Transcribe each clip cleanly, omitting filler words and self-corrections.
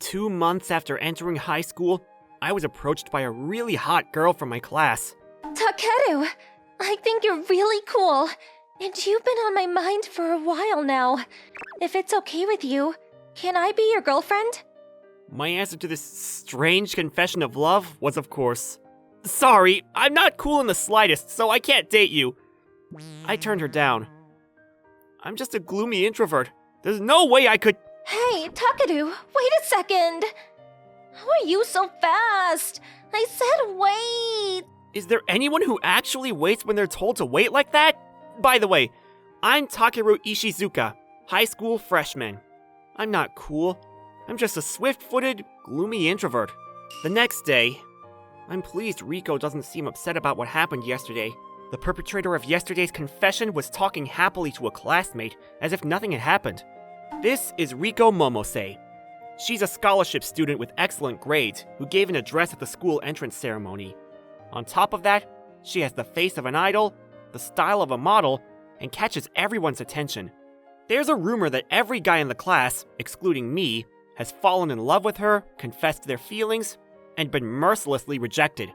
2 months after entering high school, I was approached by a really hot girl from my class. Takeru, I think you're really cool, and you've been on my mind for a while now. If it's okay with you, can I be your girlfriend? My answer to this strange confession of love was, of course, "Sorry, I'm not cool in the slightest, so I can't date you." I turned her down. I'm just a gloomy introvert. There's no way I could— Hey, Takeru, wait a second. How are you so fast? I said wait. Is there anyone who actually waits when they're told to wait like that? By the way, I'm Takeru Ishizuka, high school freshman. I'm not cool. I'm just a swift-footed, gloomy introvert. The next day, I'm pleased Riko doesn't seem upset about what happened yesterday. The perpetrator of yesterday's confession was talking happily to a classmate as if nothing had happened. This is Riko Momose. She's a scholarship student with excellent grades who gave an address at the school entrance ceremony. On top of that, she has the face of an idol, the style of a model, and catches everyone's attention. There's a rumor that every guy in the class, excluding me, has fallen in love with her, confessed their feelings, and been mercilessly rejected.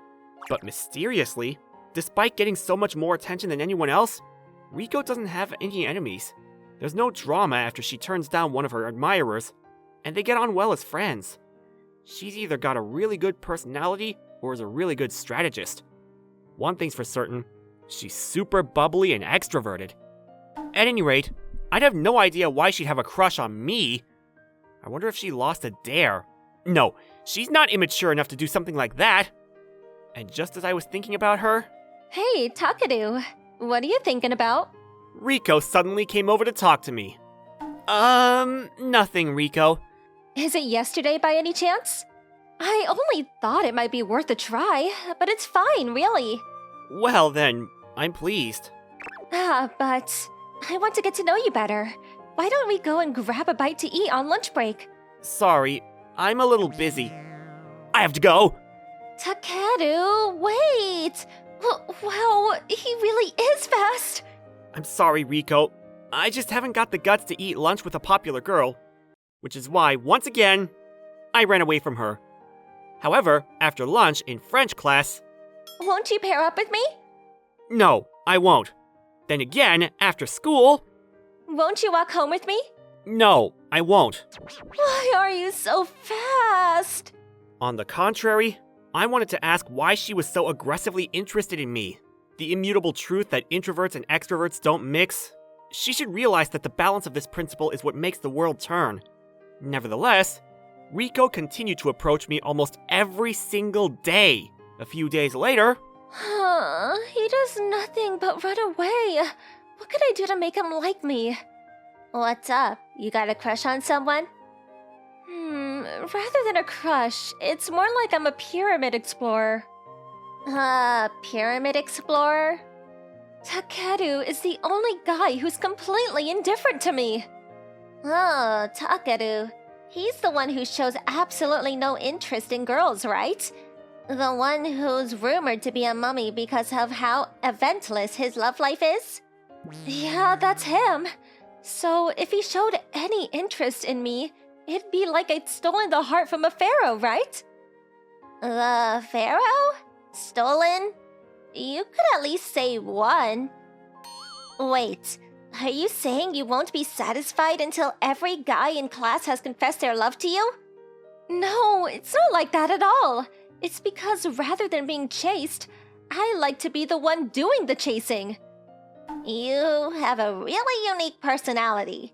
But mysteriously, despite getting so much more attention than anyone else, Riko doesn't have any enemies. There's no drama after she turns down one of her admirers, and they get on well as friends. She's either got a really good personality or is a really good strategist. One thing's for certain, she's super bubbly and extroverted. At any rate, I'd have no idea why she'd have a crush on me. I wonder if she lost a dare. No, she's not immature enough to do something like that. And just as I was thinking about her, Hey, Takeru, what are you thinking about? Riko suddenly came over to talk to me. Nothing, Riko. Is it yesterday by any chance? I only thought it might be worth a try, but it's fine, really. Well then, I'm pleased. But I want to get to know you better. Why don't we go and grab a bite to eat on lunch break? Sorry, I'm a little busy. I have to go! Takeru, wait! Wow, he really is fast! I'm sorry, Riko. I just haven't got the guts to eat lunch with a popular girl. Which is why, once again, I ran away from her. However, after lunch in French class... Won't you pair up with me? No, I won't. Then again, after school... Won't you walk home with me? No, I won't. Why are you so fast? On the contrary, I wanted to ask why she was so aggressively interested in me. The immutable truth that introverts and extroverts don't mix. She should realize that the balance of this principle is what makes the world turn. Nevertheless, Riko continued to approach me almost every single day. A few days later... He does nothing but run away. What could I do to make him like me? What's up? You got a crush on someone? Rather than a crush, it's more like I'm a pyramid explorer. Pyramid explorer? Takeru is the only guy who's completely indifferent to me. Oh, Takeru. He's the one who shows absolutely no interest in girls, right? The one who's rumored to be a mummy because of how eventless his love life is? Yeah, that's him. So if he showed any interest in me, it'd be like I'd stolen the heart from a pharaoh, right? The pharaoh? Stolen? You could at least say one. Wait, are you saying you won't be satisfied until every guy in class has confessed their love to you? No, it's not like that at all. It's because rather than being chased, I like to be the one doing the chasing. You have a really unique personality.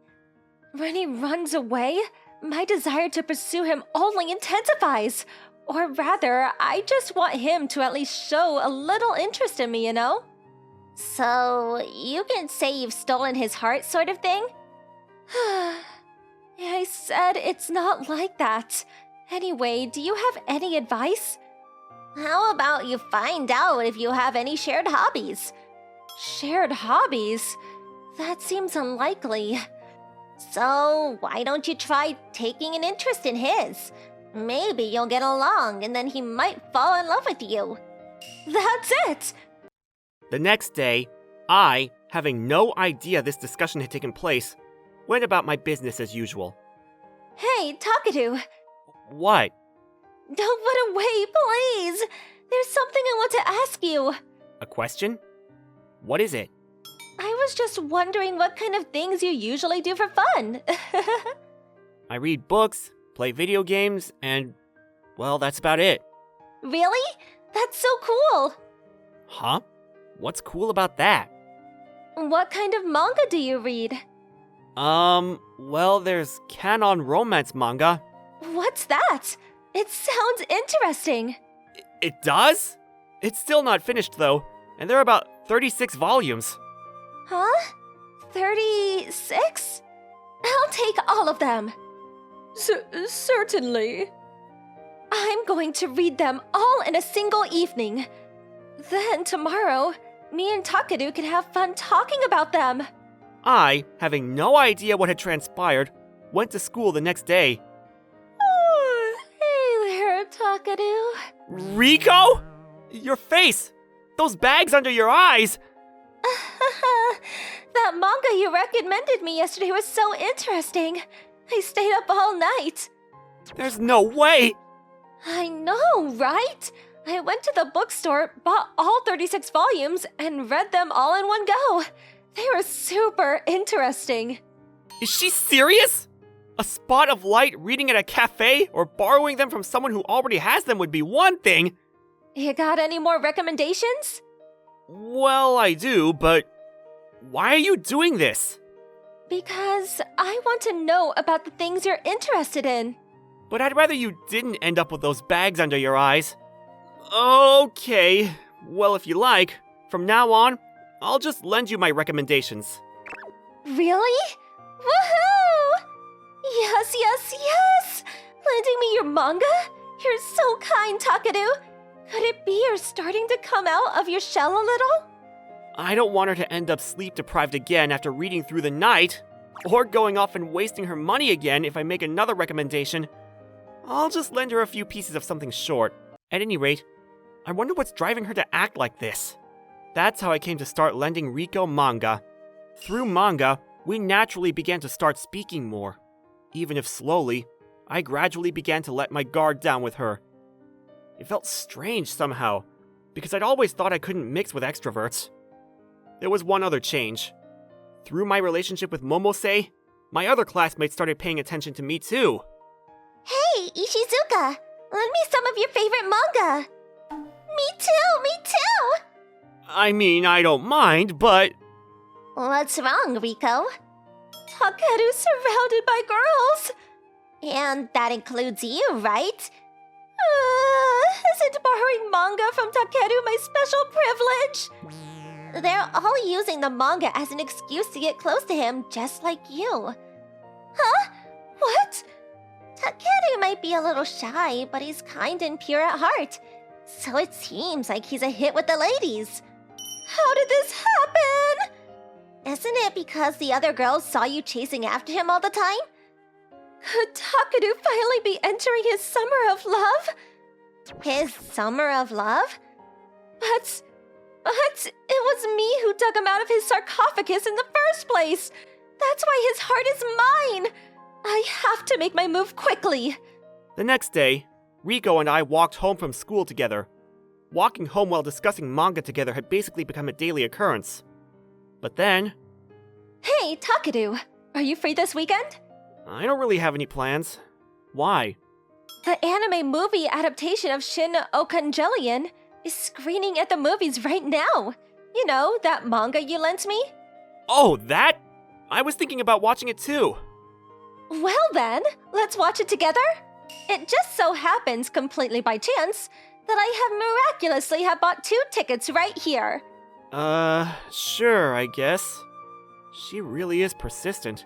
When he runs away, my desire to pursue him only intensifies. Or rather, I just want him to at least show a little interest in me, you know? So, you can say you've stolen his heart, sort of thing? I said it's not like that. Anyway, do you have any advice? How about you find out if you have any shared hobbies? Shared hobbies? That seems unlikely. So, why don't you try taking an interest in his? Maybe you'll get along and then he might fall in love with you. That's it! The next day, I, having no idea this discussion had taken place, went about my business as usual. Hey, Takeru! What? Don't put away, please! There's something I want to ask you. A question? What is it? I was just wondering what kind of things you usually do for fun. I read books, play video games, and, well, that's about it. Really? That's so cool! Huh? What's cool about that? What kind of manga do you read? Well, there's canon romance manga. What's that? It sounds interesting. It does? It's still not finished, though, and there are about 36 volumes. Huh? 36? I'll take all of them. Certainly. I'm going to read them all in a single evening. Then tomorrow, me and Takeru can have fun talking about them. I, having no idea what had transpired, went to school the next day. Oh, hey there, Takeru. Rico? Your face! Those bags under your eyes! That manga you recommended me yesterday was so interesting. I stayed up all night. There's no way! I know, right? I went to the bookstore, bought all 36 volumes, and read them all in one go. They were super interesting. Is she serious? A spot of light reading at a cafe or borrowing them from someone who already has them would be one thing. You got any more recommendations? Well, I do, but why are you doing this? Because I want to know about the things you're interested in. But I'd rather you didn't end up with those bags under your eyes. Okay, well, if you like, from now on, I'll just lend you my recommendations. Really? Woohoo! Yes, yes, yes! Lending me your manga? You're so kind, Takeru. Could it be you're starting to come out of your shell a little? I don't want her to end up sleep-deprived again after reading through the night, or going off and wasting her money again if I make another recommendation. I'll just lend her a few pieces of something short. At any rate, I wonder what's driving her to act like this. That's how I came to start lending Rico manga. Through manga, we naturally began to start speaking more. Even if slowly, I gradually began to let my guard down with her. It felt strange somehow, because I'd always thought I couldn't mix with extroverts. There was one other change. Through my relationship with Momose, my other classmates started paying attention to me too. Hey, Ishizuka! Lend me some of your favorite manga! Me too, me too! I mean, I don't mind, but... What's wrong, Rico? Takeru's surrounded by girls! And that includes you, right? Isn't borrowing manga from Takeru my special privilege? They're all using the manga as an excuse to get close to him, just like you. Huh? What? Takeru might be a little shy, but he's kind and pure at heart. So it seems like he's a hit with the ladies. How did this happen? Isn't it because the other girls saw you chasing after him all the time? Could Takeru finally be entering his summer of love? His summer of love? But it was me who dug him out of his sarcophagus in the first place. That's why his heart is mine. I have to make my move quickly. The next day, Rico and I walked home from school together. Walking home while discussing manga together had basically become a daily occurrence. But then... Hey, Takeru, are you free this weekend? I don't really have any plans. Why? The anime movie adaptation of Shin Okangelion is screening at the movies right now. You know, that manga you lent me? Oh, that? I was thinking about watching it too. Well then, let's watch it together? It just so happens, completely by chance, that I have miraculously bought 2 tickets right here. Sure, I guess. She really is persistent.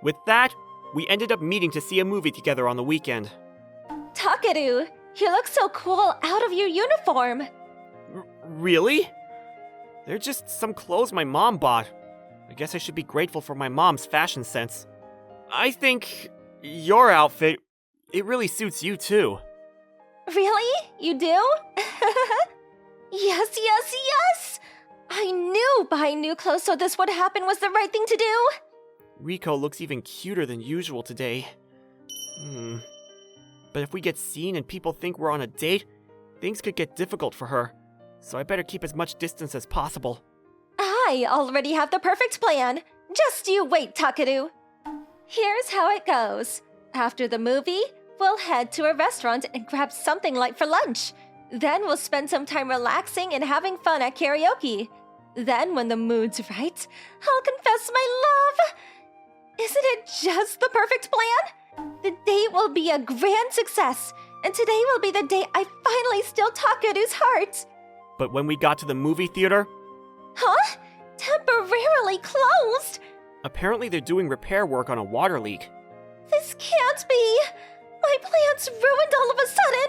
With that, we ended up meeting to see a movie together on the weekend. Takeru, you look so cool out of your uniform. Really? They're just some clothes my mom bought. I guess I should be grateful for my mom's fashion sense. I think your outfit, it really suits you too. Really? You do? Yes, yes, yes! I knew buying new clothes so this would happen was the right thing to do. But if we get seen and people think we're on a date, things could get difficult for her. So I better keep as much distance as possible. I already have the perfect plan. Just you wait, Takeru. Here's how it goes. After the movie, we'll head to a restaurant and grab something light for lunch. Then we'll spend some time relaxing and having fun at karaoke. Then when the mood's right, I'll confess my love. Isn't it just the perfect plan? The date will be a grand success, and today will be the day I finally steal Takeru's heart. But when we got to the movie theater, Huh? Temporarily closed? apparently they're doing repair work on a water leak. This can't be! My plans ruined all of a sudden!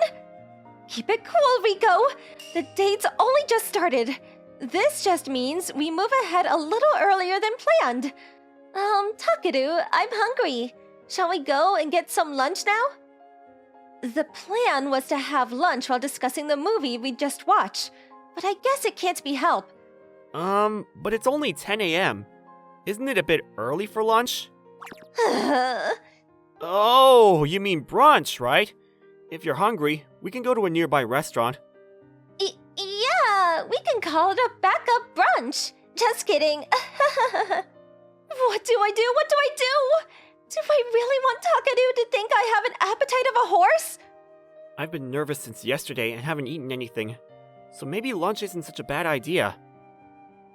Keep it cool, Rico. The date's only just started. This just means we move ahead a little earlier than planned. Takeru, I'm hungry. Shall we go and get some lunch now? The plan was to have lunch while discussing the movie we just watched, but I guess it can't be helped. But it's only 10 a.m. Isn't it a bit early for lunch? Oh, you mean brunch, right? If you're hungry, we can go to a nearby restaurant. Yeah, we can call it a backup brunch. Just kidding. What do I do? What do I do? Do I really want Takeru to think I have an appetite of a horse? I've been nervous since yesterday and haven't eaten anything. So maybe lunch isn't such a bad idea.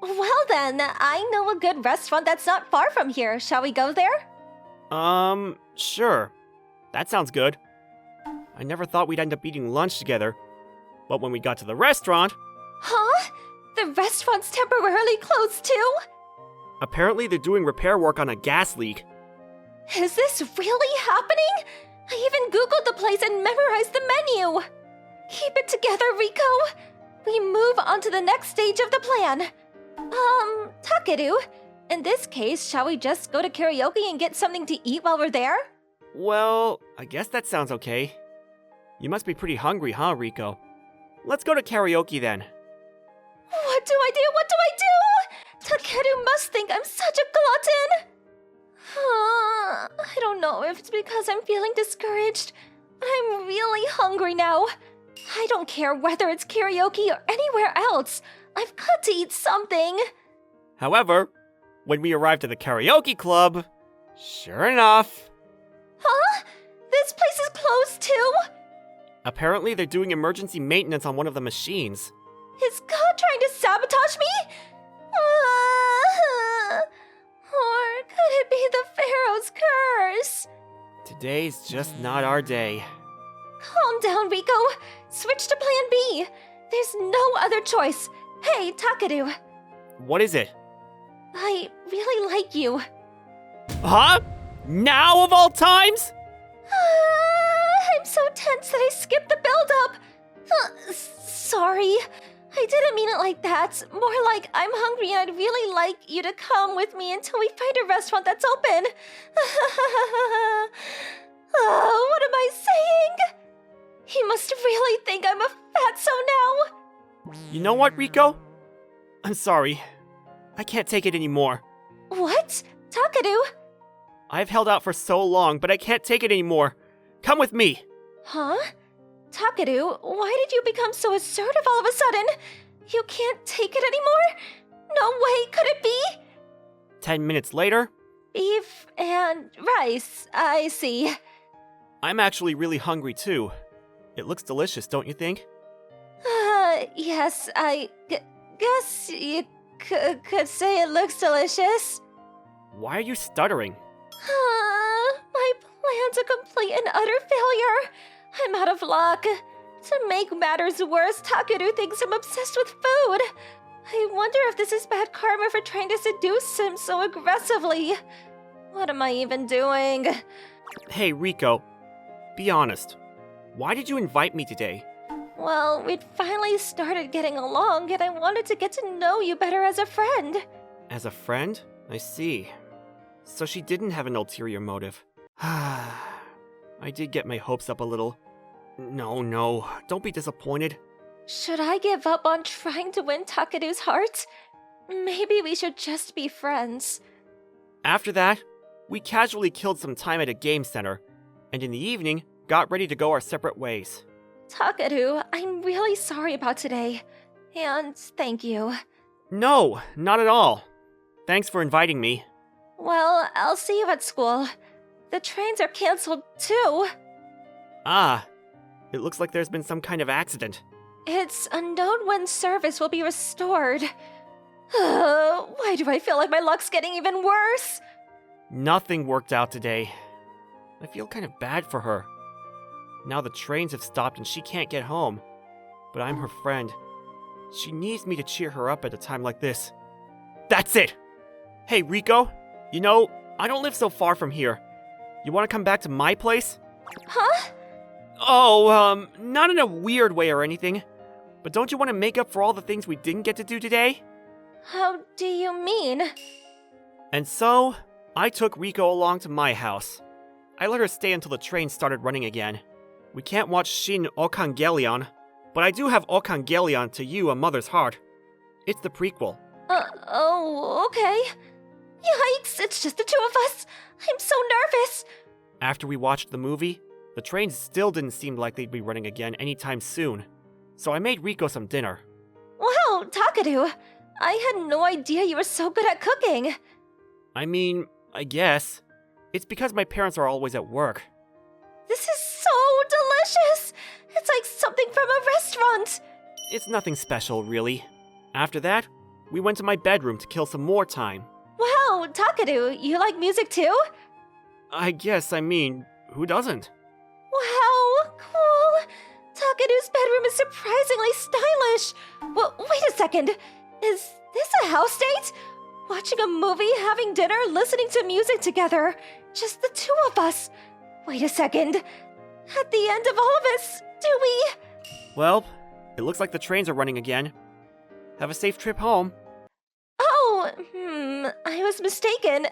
Well then, I know a good restaurant that's not far from here. Shall we go there? Sure. That sounds good. I never thought we'd end up eating lunch together. But when we got to the restaurant... Huh? The restaurant's temporarily closed too? Apparently they're doing repair work on a gas leak. Is this really happening? I even googled the place and memorized the menu. Keep it together, Rico. We move on to the next stage of the plan. Takeru, in this case, shall we just go to karaoke and get something to eat while we're there? Well, I guess that sounds okay. You must be pretty hungry, huh, Rico? Let's go to karaoke then. What do I do? What do I do? Takeru must think I'm such a glutton. I don't know if it's because I'm feeling discouraged, but I'm really hungry now. I don't care whether it's karaoke or anywhere else. I've got to eat something. However, when we arrived at the karaoke club, sure enough... Huh? This place is closed too? Apparently they're doing emergency maintenance on one of the machines. Is God trying to sabotage me? Or could it be the Pharaoh's curse? Today's just not our day. Calm down, Rico. Switch to plan B. There's no other choice. Hey, Takeru. What is it? I really like you. Huh? Now of all times? I'm so tense that I skipped the build-up. Sorry. I didn't mean it like that. More like I'm hungry and I'd really like you to come with me until we find a restaurant that's open. What am I saying? He must really think I'm a fatso now. You know what, Rico? I'm sorry. I can't take it anymore. What? Takeru? I've held out for so long, but I can't take it anymore. Come with me. Huh? Takeru, why did you become so assertive all of a sudden? You can't take it anymore? No way, could it be? 10 minutes later, Beef and rice, I see. I'm actually really hungry too. It looks delicious, don't you think? Yes, I guess you could say it looks delicious. Why are you stuttering? My plan's a complete and utter failure. I'm out of luck. To make matters worse, Takeru thinks I'm obsessed with food. I wonder if this is bad karma for trying to seduce him so aggressively. What am I even doing? Hey, Rico, be honest. Why did you invite me today? Well, we'd finally started getting along, and I wanted to get to know you better as a friend. As a friend? I see. So she didn't have an ulterior motive. I did get my hopes up a little. No, don't be disappointed. Should I give up on trying to win Takeru's heart? Maybe we should just be friends. After that, we casually killed some time at a game center, and in the evening, got ready to go our separate ways. Takeru, I'm really sorry about today. And thank you. No, not at all. Thanks for inviting me. Well, I'll see you at school. The trains are canceled too. Ah, it looks like there's been some kind of accident. It's unknown when service will be restored. Why do I feel like my luck's getting even worse? Nothing worked out today. I feel kind of bad for her. Now the trains have stopped and she can't get home. But I'm her friend. She needs me to cheer her up at a time like this. That's it! Hey, Rico, you know, I don't live so far from here. You want to come back to my place? Huh? Oh, not in a weird way or anything. But don't you want to make up for all the things we didn't get to do today? How do you mean? And so, I took Rico along to my house. I let her stay until the train started running again. We can't watch Shin Okangelion, but I do have Okangelion to You, A Mother's Heart. It's the prequel. Oh, okay. Yikes, it's just the two of us. I'm so nervous. After we watched the movie, the trains still didn't seem like they'd be running again anytime soon. So I made Rico some dinner. Wow, Takeru, I had no idea you were so good at cooking. I mean, I guess. It's because my parents are always at work. This is so delicious. It's like something from a restaurant. It's nothing special, really. After that, we went to my bedroom to kill some more time. Wow, Takeru, you like music too? I guess, who doesn't? Wow, cool. Takeru's bedroom is surprisingly stylish. Well, wait a second. Is this a house date? Watching a movie, having dinner, listening to music together. Just the two of us. Wait a second. At the end of all of this, do we... Well, it looks like the trains are running again. Have a safe trip home. Oh, I was mistaken.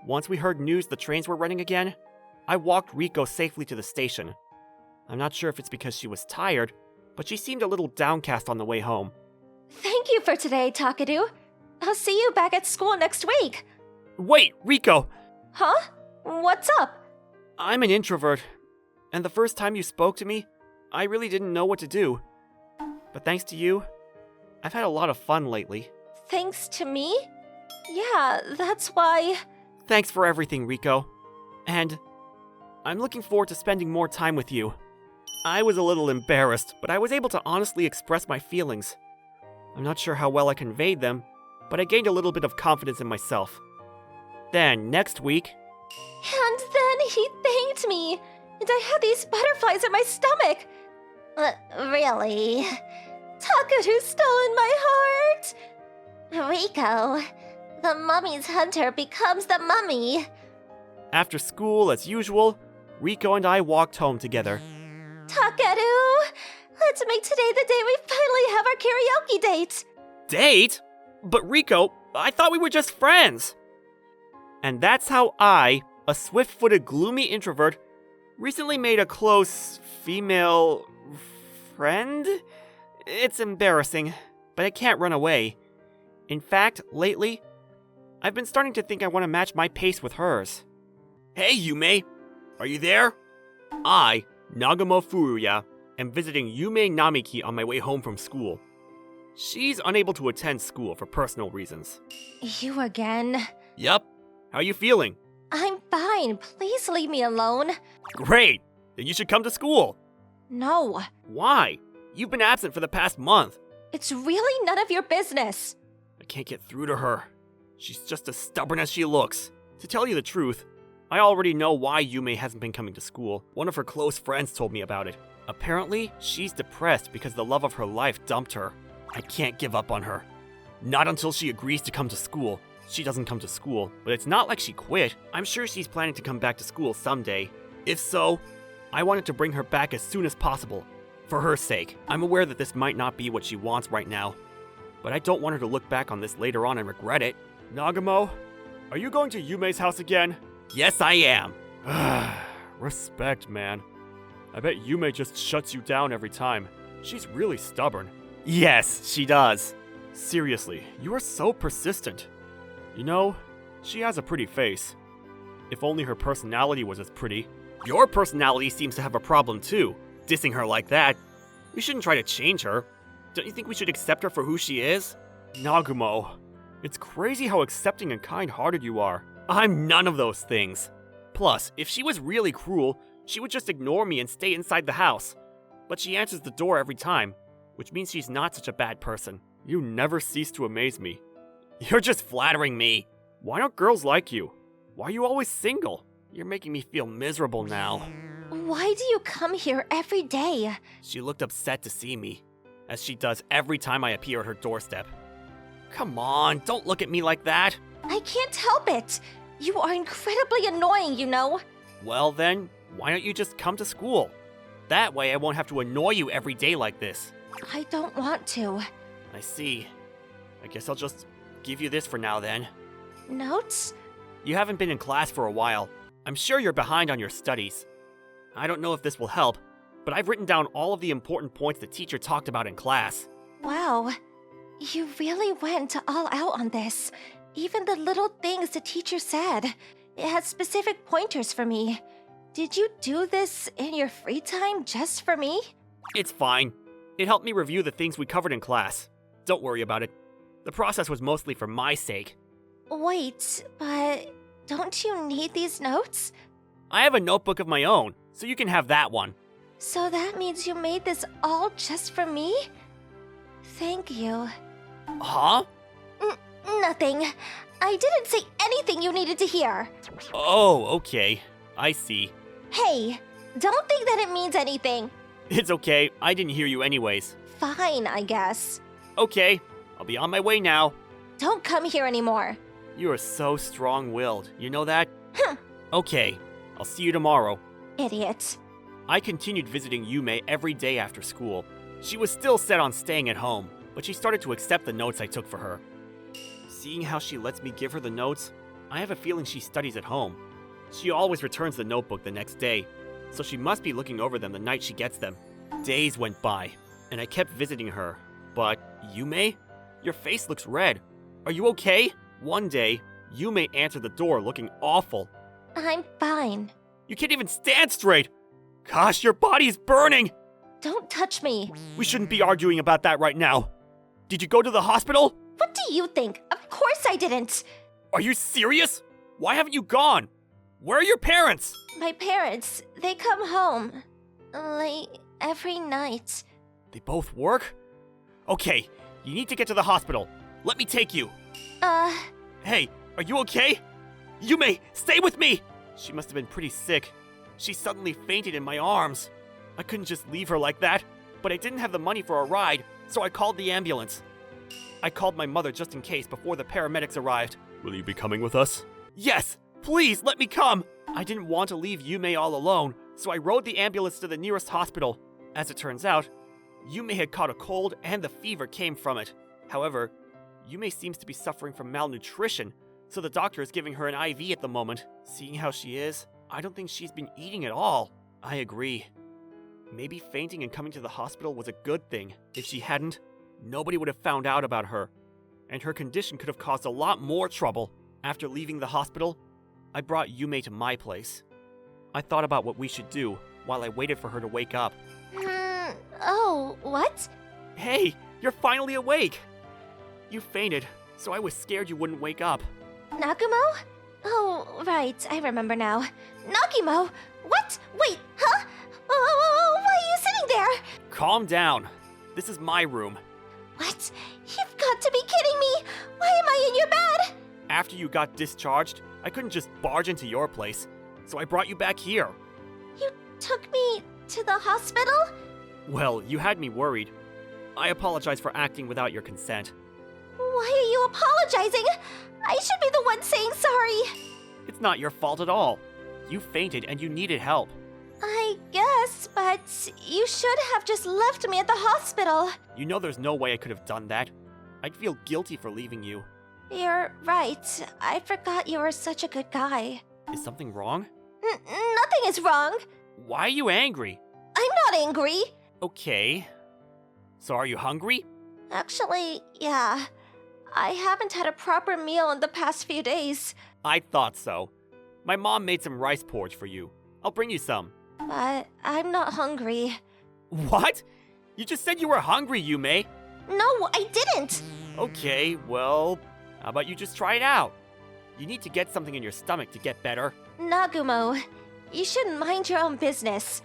Once we heard news the trains were running again, I walked Rico safely to the station. I'm not sure if it's because she was tired, but she seemed a little downcast on the way home. Thank you for today, Takeru. I'll see you back at school next week. Wait, Rico! Huh? What's up? I'm an introvert, and the first time you spoke to me, I really didn't know what to do. But thanks to you, I've had a lot of fun lately. Thanks to me? Yeah, that's why... Thanks for everything, Rico. And I'm looking forward to spending more time with you. I was a little embarrassed, but I was able to honestly express my feelings. I'm not sure how well I conveyed them, but I gained a little bit of confidence in myself. Then, next week... And then he thanked me, and I had these butterflies in my stomach. Really? Takeru's still in my heart? Rico, the mummy's hunter becomes the mummy. After school, as usual, Rico and I walked home together. Takeru, let's make today the day we finally have our karaoke date. Date? But Rico, I thought we were just friends. And that's how I, a swift-footed, gloomy introvert, recently made a close female friend? It's embarrassing, but I can't run away. In fact, lately, I've been starting to think I want to match my pace with hers. Hey, Yume! Are you there? I, Nagamo Furuya, am visiting Yume Namiki on my way home from school. She's unable to attend school for personal reasons. You again? Yup. How are you feeling? I'm fine. Please leave me alone. Great! Then you should come to school. No. Why? You've been absent for the past month. It's really none of your business. I can't get through to her. She's just as stubborn as she looks. To tell you the truth, I already know why Yume hasn't been coming to school. One of her close friends told me about it. Apparently, she's depressed because the love of her life dumped her. I can't give up on her. Not until she agrees to come to school. She doesn't come to school, but it's not like she quit. I'm sure she's planning to come back to school someday. If so, I wanted to bring her back as soon as possible. For her sake. I'm aware that this might not be what she wants right now, but I don't want her to look back on this later on and regret it. Nagamo, are you going to Yume's house again? Yes, I am. Respect, man. I bet Yume just shuts you down every time. She's really stubborn. Yes, she does. Seriously, you are so persistent. You know, she has a pretty face. If only her personality was as pretty. Your personality seems to have a problem too, dissing her like that. We shouldn't try to change her. Don't you think we should accept her for who she is? Nagumo, it's crazy how accepting and kind-hearted you are. I'm none of those things. Plus, if she was really cruel, she would just ignore me and stay inside the house. But she answers the door every time, which means she's not such a bad person. You never cease to amaze me. You're just flattering me. Why don't girls like you? Why are you always single? You're making me feel miserable now. Why do you come here every day? She looked upset to see me, as she does every time I appear at her doorstep. Come on, don't look at me like that. I can't help it. You are incredibly annoying, you know. Well then, why don't you just come to school? That way I won't have to annoy you every day like this. I don't want to. I see. I guess I'll just give you this for now then. Notes? You haven't been in class for a while. I'm sure you're behind on your studies. I don't know if this will help, but I've written down all of the important points the teacher talked about in class. Wow. You really went all out on this. Even the little things the teacher said. It had specific pointers for me. Did you do this in your free time just for me? It's fine. It helped me review the things we covered in class. Don't worry about it. The process was mostly for my sake. Wait, but don't you need these notes? I have a notebook of my own, so you can have that one. So that means you made this all just for me? Thank you. Huh? Nothing. I didn't say anything you needed to hear. Oh, okay. I see. Hey, don't think that it means anything. It's okay. I didn't hear you anyways. Fine, I guess. Okay. I'll be on my way now. Don't come here anymore. You are so strong-willed. You know that? Hm. Okay. I'll see you tomorrow. Idiot. I continued visiting Yume every day after school. She was still set on staying at home, but she started to accept the notes I took for her. Seeing how she lets me give her the notes, I have a feeling she studies at home. She always returns the notebook the next day, so she must be looking over them the night she gets them. Days went by, and I kept visiting her. But, Yume? Your face looks red. Are you okay? One day, Yume answered the door looking awful. I'm fine. You can't even stand straight! Gosh, your body's burning! Don't touch me. We shouldn't be arguing about that right now. Did you go to the hospital? What do you think? Of course I didn't. Are you serious? Why haven't you gone? Where are your parents? My parents, they come home late every night. They both work? Okay, you need to get to the hospital. Let me take you. Hey, are you okay? Yume, stay with me! She must have been pretty sick. She suddenly fainted in my arms. I couldn't just leave her like that, but I didn't have the money for a ride, so I called the ambulance. I called my mother just in case before the paramedics arrived. Will you be coming with us? Yes! Please, let me come! I didn't want to leave Yume all alone, so I rode the ambulance to the nearest hospital. As it turns out, Yume had caught a cold and the fever came from it. However, Yume seems to be suffering from malnutrition, so the doctor is giving her an IV at the moment. Seeing how she is, I don't think she's been eating at all. I agree. Maybe fainting and coming to the hospital was a good thing. If she hadn't, nobody would have found out about her, and her condition could have caused a lot more trouble. After leaving the hospital, I brought Yume to my place. I thought about what we should do while I waited for her to wake up. Oh, what? Hey, you're finally awake! You fainted, so I was scared you wouldn't wake up. Nagumo? Oh, right, I remember now. Nagumo? What? Wait, huh? Oh, why are you sitting there? Calm down. This is my room. What? You've got to be kidding me! Why am I in your bed? After you got discharged, I couldn't just barge into your place, so I brought you back here. You took me to the hospital? Well, you had me worried. I apologize for acting without your consent. Why are you apologizing? I should be the one saying sorry. It's not your fault at all. You fainted and you needed help. I guess, but you should have just left me at the hospital. You know there's no way I could have done that. I'd feel guilty for leaving you. You're right. I forgot you were such a good guy. Is something wrong? Nothing is wrong. Why are you angry? I'm not angry. Okay. So are you hungry? Actually, yeah. I haven't had a proper meal in the past few days. I thought so. My mom made some rice porridge for you. I'll bring you some. But I'm not hungry. What? You just said you were hungry, Yume. No, I didn't! Okay, well, how about you just try it out? You need to get something in your stomach to get better. Nagumo, you should mind your own business.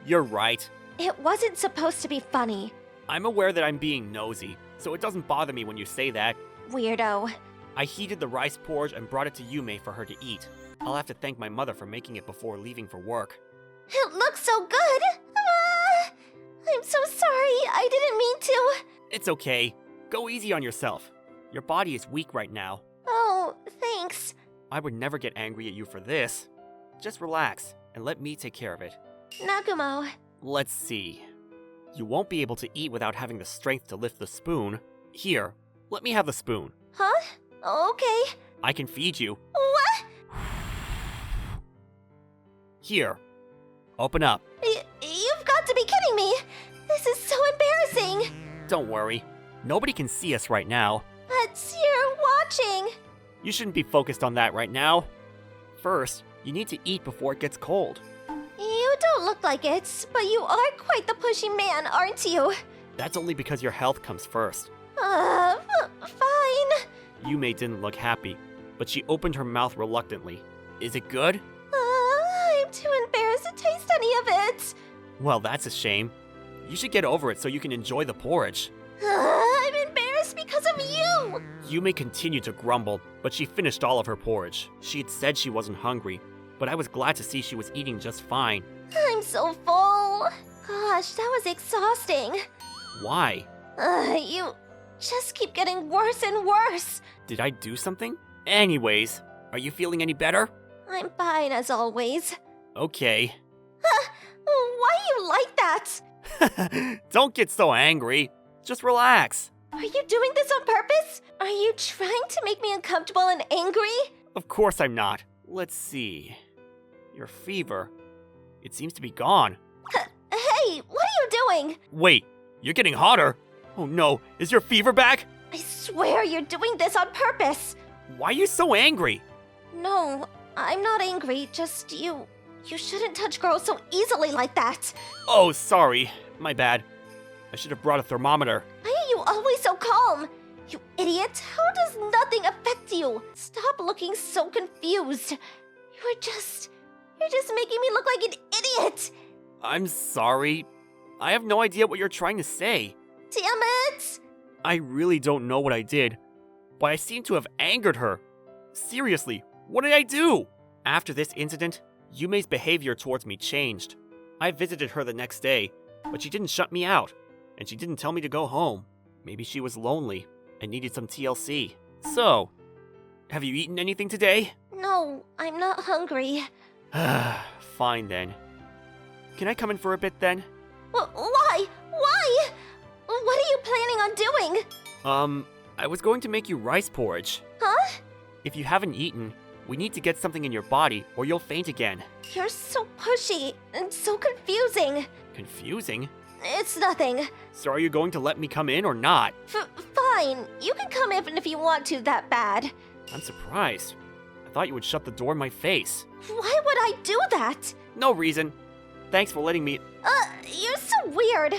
You're right. It wasn't supposed to be funny. I'm aware that I'm being nosy, so it doesn't bother me when you say that. Weirdo. I heated the rice porridge and brought it to Yume for her to eat. I'll have to thank my mother for making it before leaving for work. It looks so good! I'm so sorry, I didn't mean to. It's okay. Go easy on yourself. Your body is weak right now. Oh, thanks. I would never get angry at you for this. Just relax and let me take care of it. Nagumo. Let's see. You won't be able to eat without having the strength to lift the spoon. Here, let me have the spoon. Huh? Okay. I can feed you. What? Here, open up. You've got to be kidding me! This is so embarrassing! Don't worry. Nobody can see us right now. But you're watching! You shouldn't be focused on that right now. First, you need to eat before it gets cold. You don't look like it, but you are quite the pushy man, aren't you? That's only because your health comes first. Fine. Yume didn't look happy, but she opened her mouth reluctantly. Is it good? I'm too embarrassed to taste any of it. Well, that's a shame. You should get over it so you can enjoy the porridge. I'm embarrassed because of you! Yume continued to grumble, but she finished all of her porridge. She had said she wasn't hungry, but I was glad to see she was eating just fine. I'm so full. Gosh, that was exhausting. Why? You just keep getting worse and worse. Did I do something? Anyways, are you feeling any better? I'm fine as always. Okay. Why you like that? Don't get so angry. Just relax. Are you doing this on purpose? Are you trying to make me uncomfortable and angry? Of course I'm not. Let's see. Your fever. It seems to be gone. Hey, what are you doing? Wait, you're getting hotter. Oh no, is your fever back? I swear you're doing this on purpose. Why are you so angry? No, I'm not angry, just you. You shouldn't touch girls so easily like that. Oh, sorry. My bad. I should have brought a thermometer. Why are you always so calm? You idiot, how does nothing affect you? Stop looking so confused. You're just making me look like an idiot. I'm sorry. I have no idea what you're trying to say. Damn it! I really don't know what I did, but I seem to have angered her. Seriously, what did I do? After this incident, Yume's behavior towards me changed. I visited her the next day, but she didn't shut me out, and she didn't tell me to go home. Maybe she was lonely and needed some TLC. So, have you eaten anything today? No, I'm not hungry. Fine then. Can I come in for a bit then? Why? Why? What are you planning on doing? I was going to make you rice porridge. Huh? If you haven't eaten, we need to get something in your body or you'll faint again. You're so pushy and so confusing. Confusing? It's nothing. So are you going to let me come in or not? Fine. You can come in if you want to that bad. I'm surprised. I thought you would shut the door in my face. Why would I do that? No reason. Thanks for letting me. You're so weird.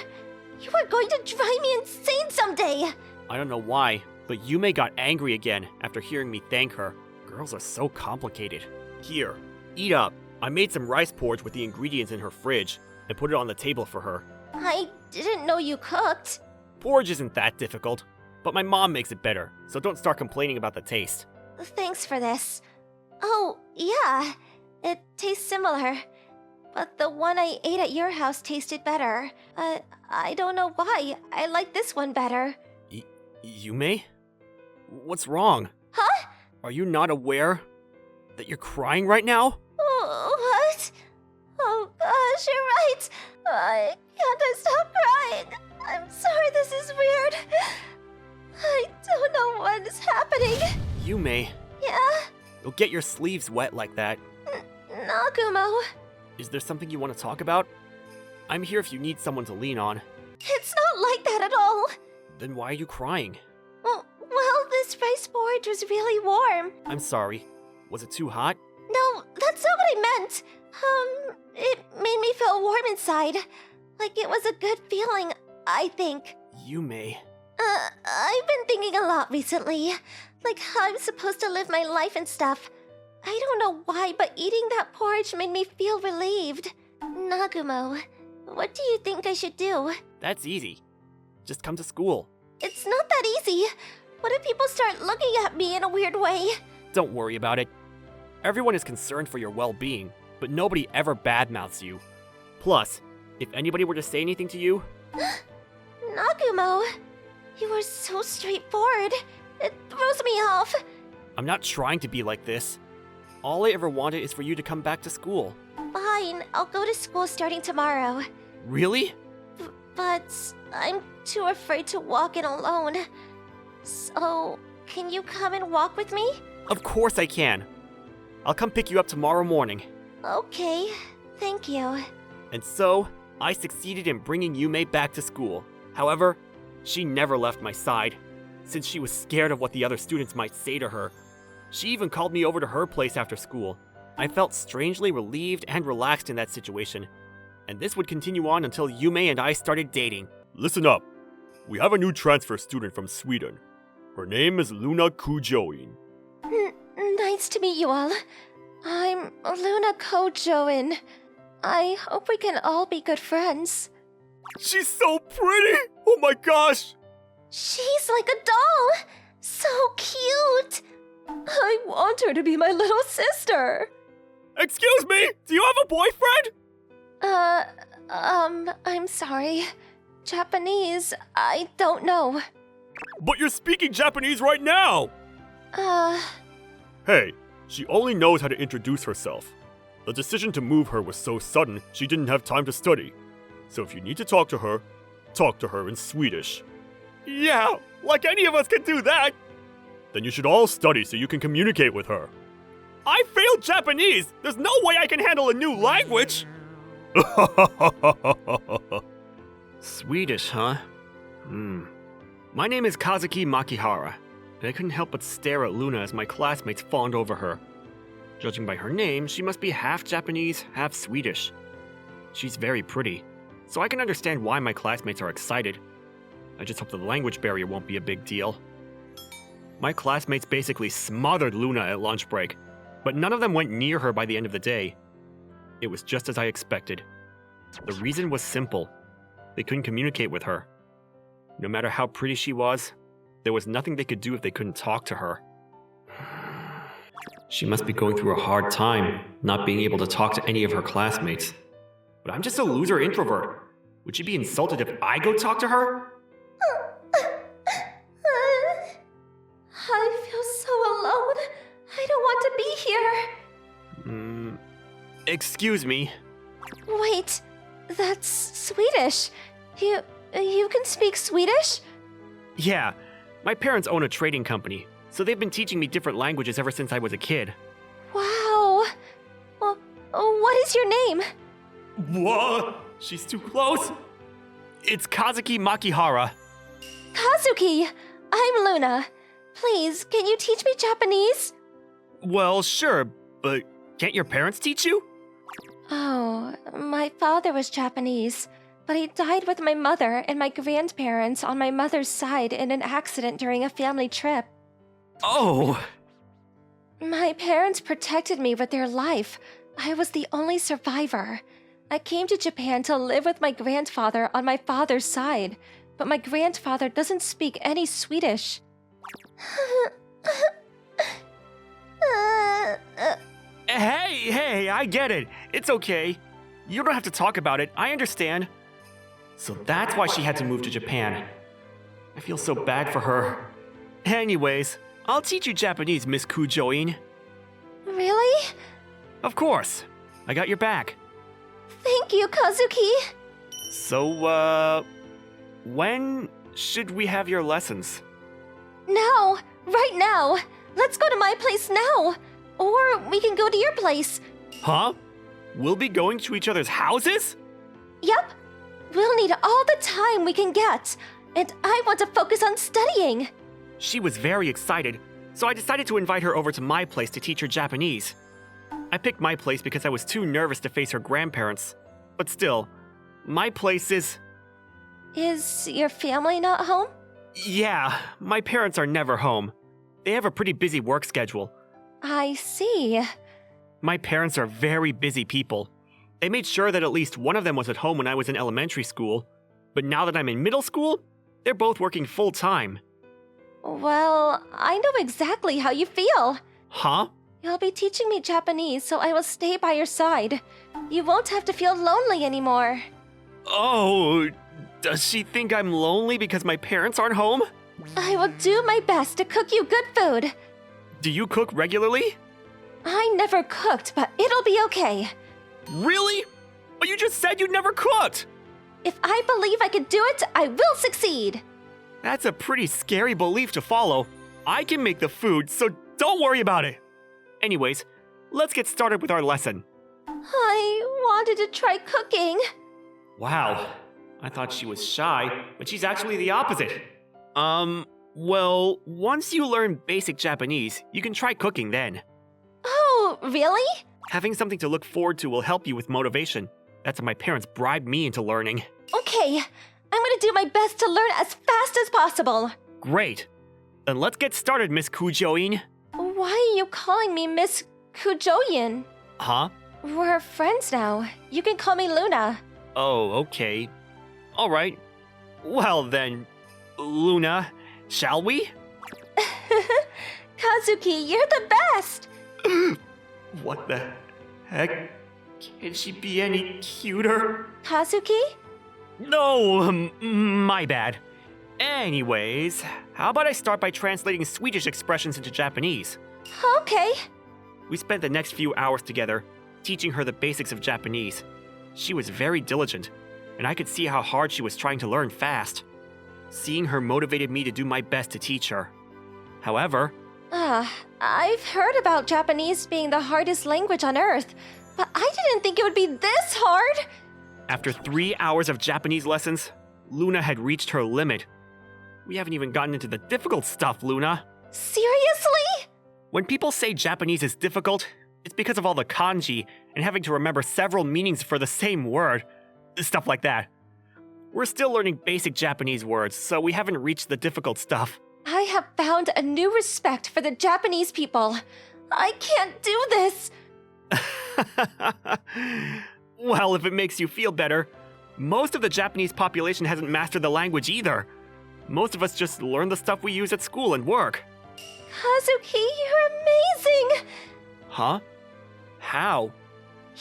You are going to drive me insane someday. I don't know why, but Yume got angry again after hearing me thank her. Girls are so complicated. Here, eat up. I made some rice porridge with the ingredients in her fridge and put it on the table for her. I didn't know you cooked. Porridge isn't that difficult, but my mom makes it better, so don't start complaining about the taste. Thanks for this. Oh, yeah. It tastes similar. But the one I ate at your house tasted better. I don't know why. I like this one better. Yume? What's wrong? Huh? Are you not aware that you're crying right now? What? Oh gosh, you're right. I stop crying. I'm sorry, this is weird. I don't know what is happening. Yume, Yeah? you'll get your sleeves wet like that. Nagumo. Is there something you want to talk about? I'm here if you need someone to lean on. It's not like that at all. Then why are you crying? Well, this rice porridge was really warm. I'm sorry. Was it too hot? No, that's not what I meant. inside. Like it was a good feeling, I think. Yume. I've been thinking a lot recently. Like how I'm supposed to live my life and stuff. I don't know why, but eating that porridge made me feel relieved. Nagumo, what do you think I should do? That's easy. Just come to school. It's not that easy. What if people start looking at me in a weird way? Don't worry about it. Everyone is concerned for your well-being, but nobody ever badmouths you. Plus, if anybody were to say anything to you... Nagumo, you are so straightforward. It throws me off. I'm not trying to be like this. All I ever wanted is for you to come back to school. Fine, I'll go to school starting tomorrow. Really? But I'm too afraid to walk in alone. So, can you come and walk with me? Of course I can. I'll come pick you up tomorrow morning. Okay, thank you. And so, I succeeded in bringing Yume back to school. However, she never left my side, since she was scared of what the other students might say to her. She even called me over to her place after school. I felt strangely relieved and relaxed in that situation. And this would continue on until Yume and I started dating. Listen up. We have a new transfer student from Sweden. Her name is Luna Kujoin. Nice to meet you all. I'm Luna Kojoin. I hope we can all be good friends. She's so pretty! Oh my gosh! She's like a doll! So cute! I want her to be my little sister. Excuse me! Do you have a boyfriend? I'm sorry. Japanese, I don't know. But you're speaking Japanese right now! Hey, she only knows how to introduce herself. The decision to move her was so sudden, she didn't have time to study. So if you need to talk to her in Swedish. Yeah, like any of us can do that! Then you should all study so you can communicate with her. I failed Japanese! There's no way I can handle a new language! Swedish, huh? My name is Kazuki Makihara, and I couldn't help but stare at Luna as my classmates fawned over her. Judging by her name, she must be half Japanese, half Swedish. She's very pretty, so I can understand why my classmates are excited. I just hope the language barrier won't be a big deal. My classmates basically smothered Luna at lunch break, but none of them went near her by the end of the day. It was just as I expected. The reason was simple. They couldn't communicate with her. No matter how pretty she was, there was nothing they could do if they couldn't talk to her. She must be going through a hard time, not being able to talk to any of her classmates. But I'm just a loser introvert. Would she be insulted if I go talk to her? I feel so alone. I don't want to be here. Excuse me. Wait, that's Swedish. You can speak Swedish? Yeah, my parents own a trading company, so they've been teaching me different languages ever since I was a kid. Wow. Well, what is your name? What? She's too close. It's Kazuki Makihara. Kazuki, I'm Luna. Please, can you teach me Japanese? Well, sure, but can't your parents teach you? Oh, my father was Japanese, but he died with my mother and my grandparents on my mother's side in an accident during a family trip. Oh. My parents protected me with their life. I was the only survivor. I came to Japan to live with my grandfather on my father's side, but my grandfather doesn't speak any Swedish. Hey, I get it. It's okay. You don't have to talk about it. I understand. So that's why she had to move to Japan. I feel so bad for her. Anyways, I'll teach you Japanese, Miss Kujoin. Really? Of course. I got your back. Thank you, Kazuki. So, when should we have your lessons? Now, right now. Let's go to my place now. Or we can go to your place. Huh? We'll be going to each other's houses? Yep. We'll need all the time we can get. And I want to focus on studying. She was very excited, so I decided to invite her over to my place to teach her Japanese. I picked my place because I was too nervous to face her grandparents. But still, my place is... Is your family not home? Yeah, my parents are never home. They have a pretty busy work schedule. I see. My parents are very busy people. They made sure that at least one of them was at home when I was in elementary school. But now that I'm in middle school, they're both working full-time. Well, I know exactly how you feel. Huh? You'll be teaching me Japanese, so I will stay by your side. You won't have to feel lonely anymore. Oh, does she think I'm lonely because my parents aren't home? I will do my best to cook you good food. Do you cook regularly? I never cooked, but it'll be okay. Really? But you just said you never cooked! If I believe I could do it, I will succeed. That's a pretty scary belief to follow. I can make the food, so don't worry about it. Anyways, let's get started with our lesson. I wanted to try cooking. Wow, I thought she was shy, but she's actually the opposite. Well, once you learn basic Japanese, you can try cooking then. Oh, really? Having something to look forward to will help you with motivation. That's how my parents bribed me into learning. Okay, I'm gonna do my best to learn as fast as possible. Great. Then let's get started, Miss Kujoin. Why are you calling me Miss Kujoyin? Huh? We're friends now. You can call me Luna. Oh, okay. All right. Well then, Luna, shall we? Kazuki, you're the best! What the heck? Can she be any cuter? Kazuki? No, my bad. Anyways, how about I start by translating Swedish expressions into Japanese? Okay. We spent the next few hours together, teaching her the basics of Japanese. She was very diligent, and I could see how hard she was trying to learn fast. Seeing her motivated me to do my best to teach her. However, I've heard about Japanese being the hardest language on Earth, but I didn't think it would be this hard! after 3 hours of Japanese lessons, Luna had reached her limit. We haven't even gotten into the difficult stuff, Luna. Seriously? When people say Japanese is difficult, it's because of all the kanji and having to remember several meanings for the same word. Stuff like that. We're still learning basic Japanese words, so we haven't reached the difficult stuff. I have found a new respect for the Japanese people. I can't do this! Well, if it makes you feel better, most of the Japanese population hasn't mastered the language either. Most of us just learn the stuff we use at school and work. Kazuki, you're amazing! Huh? How?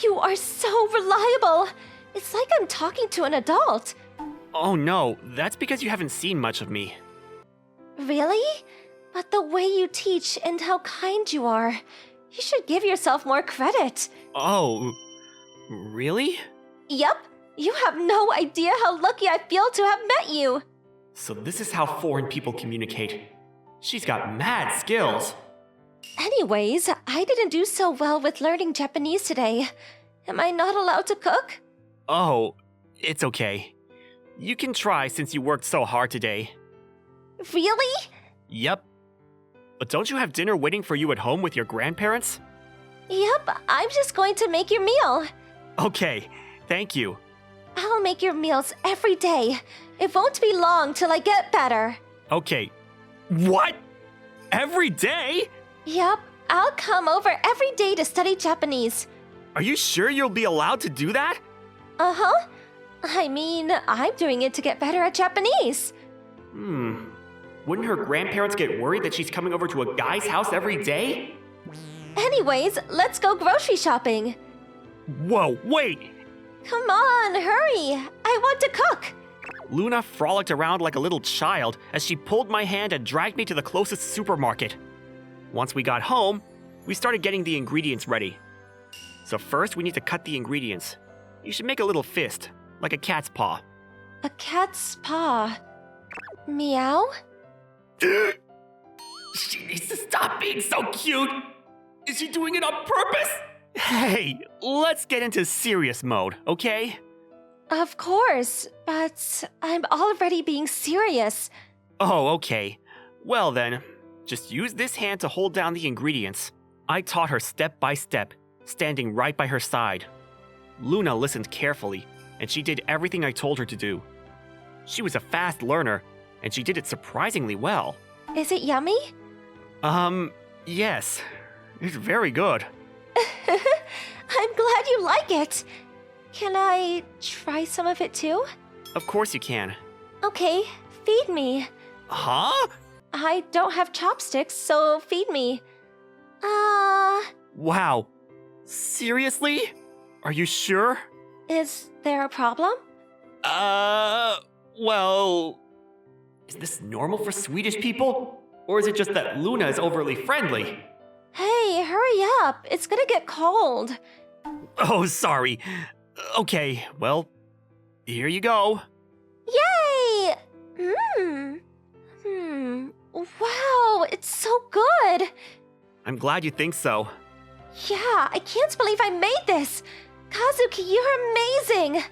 You are so reliable! It's like I'm talking to an adult. Oh no, that's because you haven't seen much of me. Really? But the way you teach and how kind you are, you should give yourself more credit. Oh, really? Yup, you have no idea how lucky I feel to have met you. So this is how foreign people communicate. She's got mad skills. Anyways, I didn't do so well with learning Japanese today. Am I not allowed to cook? Oh, it's okay. You can try since you worked so hard today. Really? Yep. But don't you have dinner waiting for you at home with your grandparents? Yep, I'm just going to make your meal. Okay, thank you. I'll make your meals every day. It won't be long till I get better. Okay. What? Every day? Yep, I'll come over every day to study Japanese. Are you sure you'll be allowed to do that? Uh-huh. I mean, I'm doing it to get better at Japanese. Wouldn't her grandparents get worried that she's coming over to a guy's house every day? Anyways, let's go grocery shopping. Whoa, wait! Come on, hurry! I want to cook! Luna frolicked around like a little child as she pulled my hand and dragged me to the closest supermarket. Once we got home, we started getting the ingredients ready. So first we need to cut the ingredients. You should make a little fist, like a cat's paw. A cat's paw. Meow? She needs to stop being so cute! Is she doing it on purpose? Hey, let's get into serious mode, okay? Of course, but I'm already being serious. Oh, okay. Well then, just use this hand to hold down the ingredients. I taught her step by step, standing right by her side. Luna listened carefully and she did everything I told her to do. She was a fast learner, and she did it surprisingly well. Is it yummy? Yes. It's very good. I'm glad you like it. Can I try some of it too? Of course you can. Okay, feed me. Huh? I don't have chopsticks, so feed me. Wow. Seriously? Are you sure? Is there a problem? Well... Is this normal for Swedish people? Or is it just that Luna is overly friendly? Hey, hurry up. It's gonna get cold. Oh, sorry. Okay, well, here you go. Yay! Wow, it's so good. I'm glad you think so. Yeah, I can't believe I made this. Kazuki, you're amazing.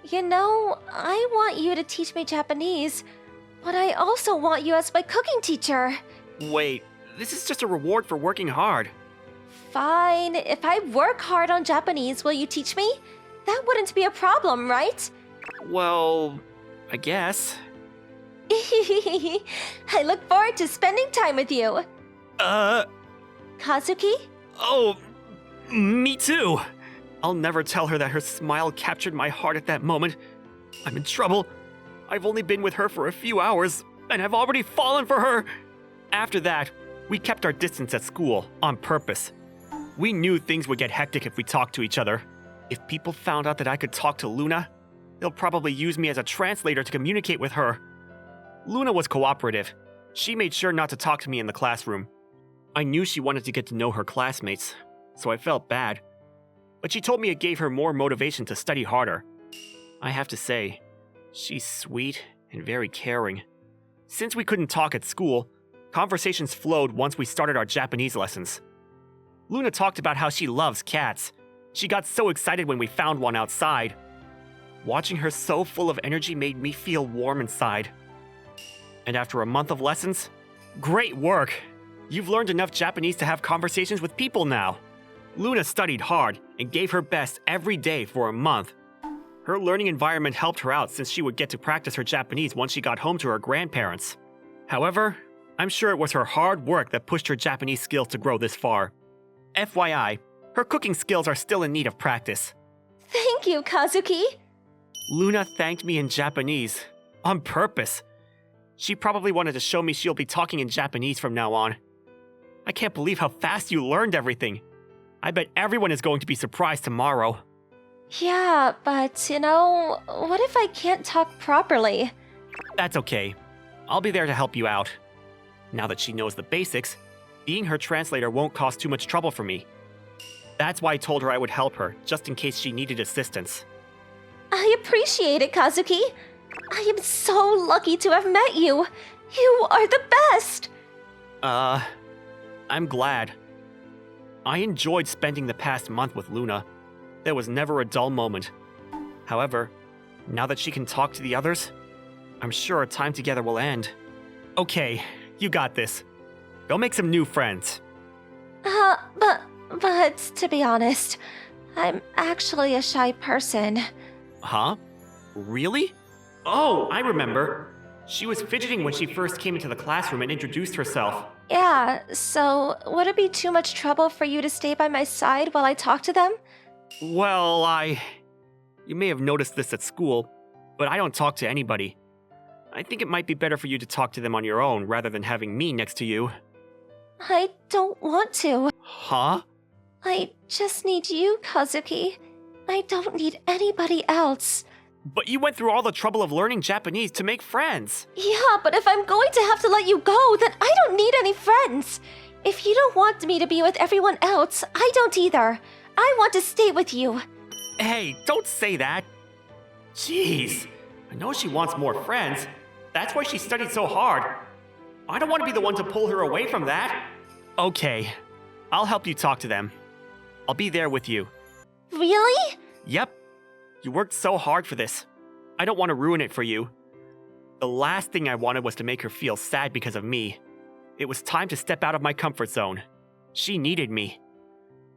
You know, I want you to teach me Japanese, but I also want you as my cooking teacher. Wait, this is just a reward for working hard. Fine, if I work hard on Japanese, will you teach me? That wouldn't be a problem, right? Well, I guess. I look forward to spending time with you. Kazuki? Oh, me too. I'll never tell her that her smile captured my heart at that moment. I'm in trouble. I've only been with her for a few hours, and I've already fallen for her. After that, we kept our distance at school, on purpose. We knew things would get hectic if we talked to each other. If people found out that I could talk to Luna, they'll probably use me as a translator to communicate with her. Luna was cooperative. She made sure not to talk to me in the classroom. I knew she wanted to get to know her classmates, so I felt bad. But she told me it gave her more motivation to study harder. I have to say, she's sweet and very caring. Since we couldn't talk at school, conversations flowed once we started our Japanese lessons. Luna talked about how she loves cats. She got so excited when we found one outside. Watching her so full of energy made me feel warm inside. And after a month of lessons, great work! You've learned enough Japanese to have conversations with people now. Luna studied hard and gave her best every day for a month. Her learning environment helped her out since she would get to practice her Japanese once she got home to her grandparents. However, I'm sure it was her hard work that pushed her Japanese skills to grow this far. FYI, her cooking skills are still in need of practice. Thank you, Kazuki. Luna thanked me in Japanese, on purpose. She probably wanted to show me she'll be talking in Japanese from now on. I can't believe how fast you learned everything. I bet everyone is going to be surprised tomorrow. Yeah, but you know, what if I can't talk properly? That's okay. I'll be there to help you out. Now that she knows the basics, being her translator won't cause too much trouble for me. That's why I told her I would help her, just in case she needed assistance. I appreciate it, Kazuki. I am so lucky to have met you. You are the best. I'm glad. I enjoyed spending the past month with Luna. There was never a dull moment. However, now that she can talk to the others, I'm sure our time together will end. Okay, you got this. Go make some new friends. But to be honest, I'm actually a shy person. Huh? Really? Oh, I remember. She was fidgeting when she first came into the classroom and introduced herself. Yeah, so would it be too much trouble for you to stay by my side while I talk to them? Well, You may have noticed this at school, but I don't talk to anybody. I think it might be better for you to talk to them on your own rather than having me next to you. I don't want to. Huh? I just need you, Kazuki. I don't need anybody else. But you went through all the trouble of learning Japanese to make friends. Yeah, but if I'm going to have to let you go, then I don't need any friends. If you don't want me to be with everyone else, I don't either. I want to stay with you. Hey, don't say that. Jeez, I know she wants more friends. That's why she studied so hard. I don't want to be the one to pull her away from that. Okay, I'll help you talk to them. I'll be there with you. Really? Yep. You worked so hard for this. I don't want to ruin it for you. The last thing I wanted was to make her feel sad because of me. It was time to step out of my comfort zone. She needed me.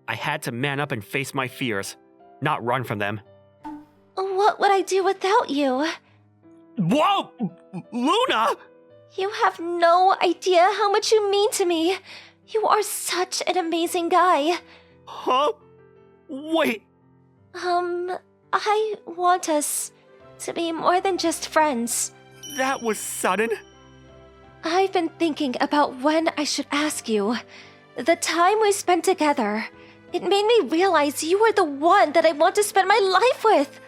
I had to man up and face my fears, not run from them. what would I do without you? Whoa! Luna! You have no idea how much you mean to me. You are such an amazing guy. Huh? Wait. I want us to be more than just friends. That was sudden. I've been thinking about when I should ask you. The time we spent together, it made me realize you are the one that I want to spend my life with.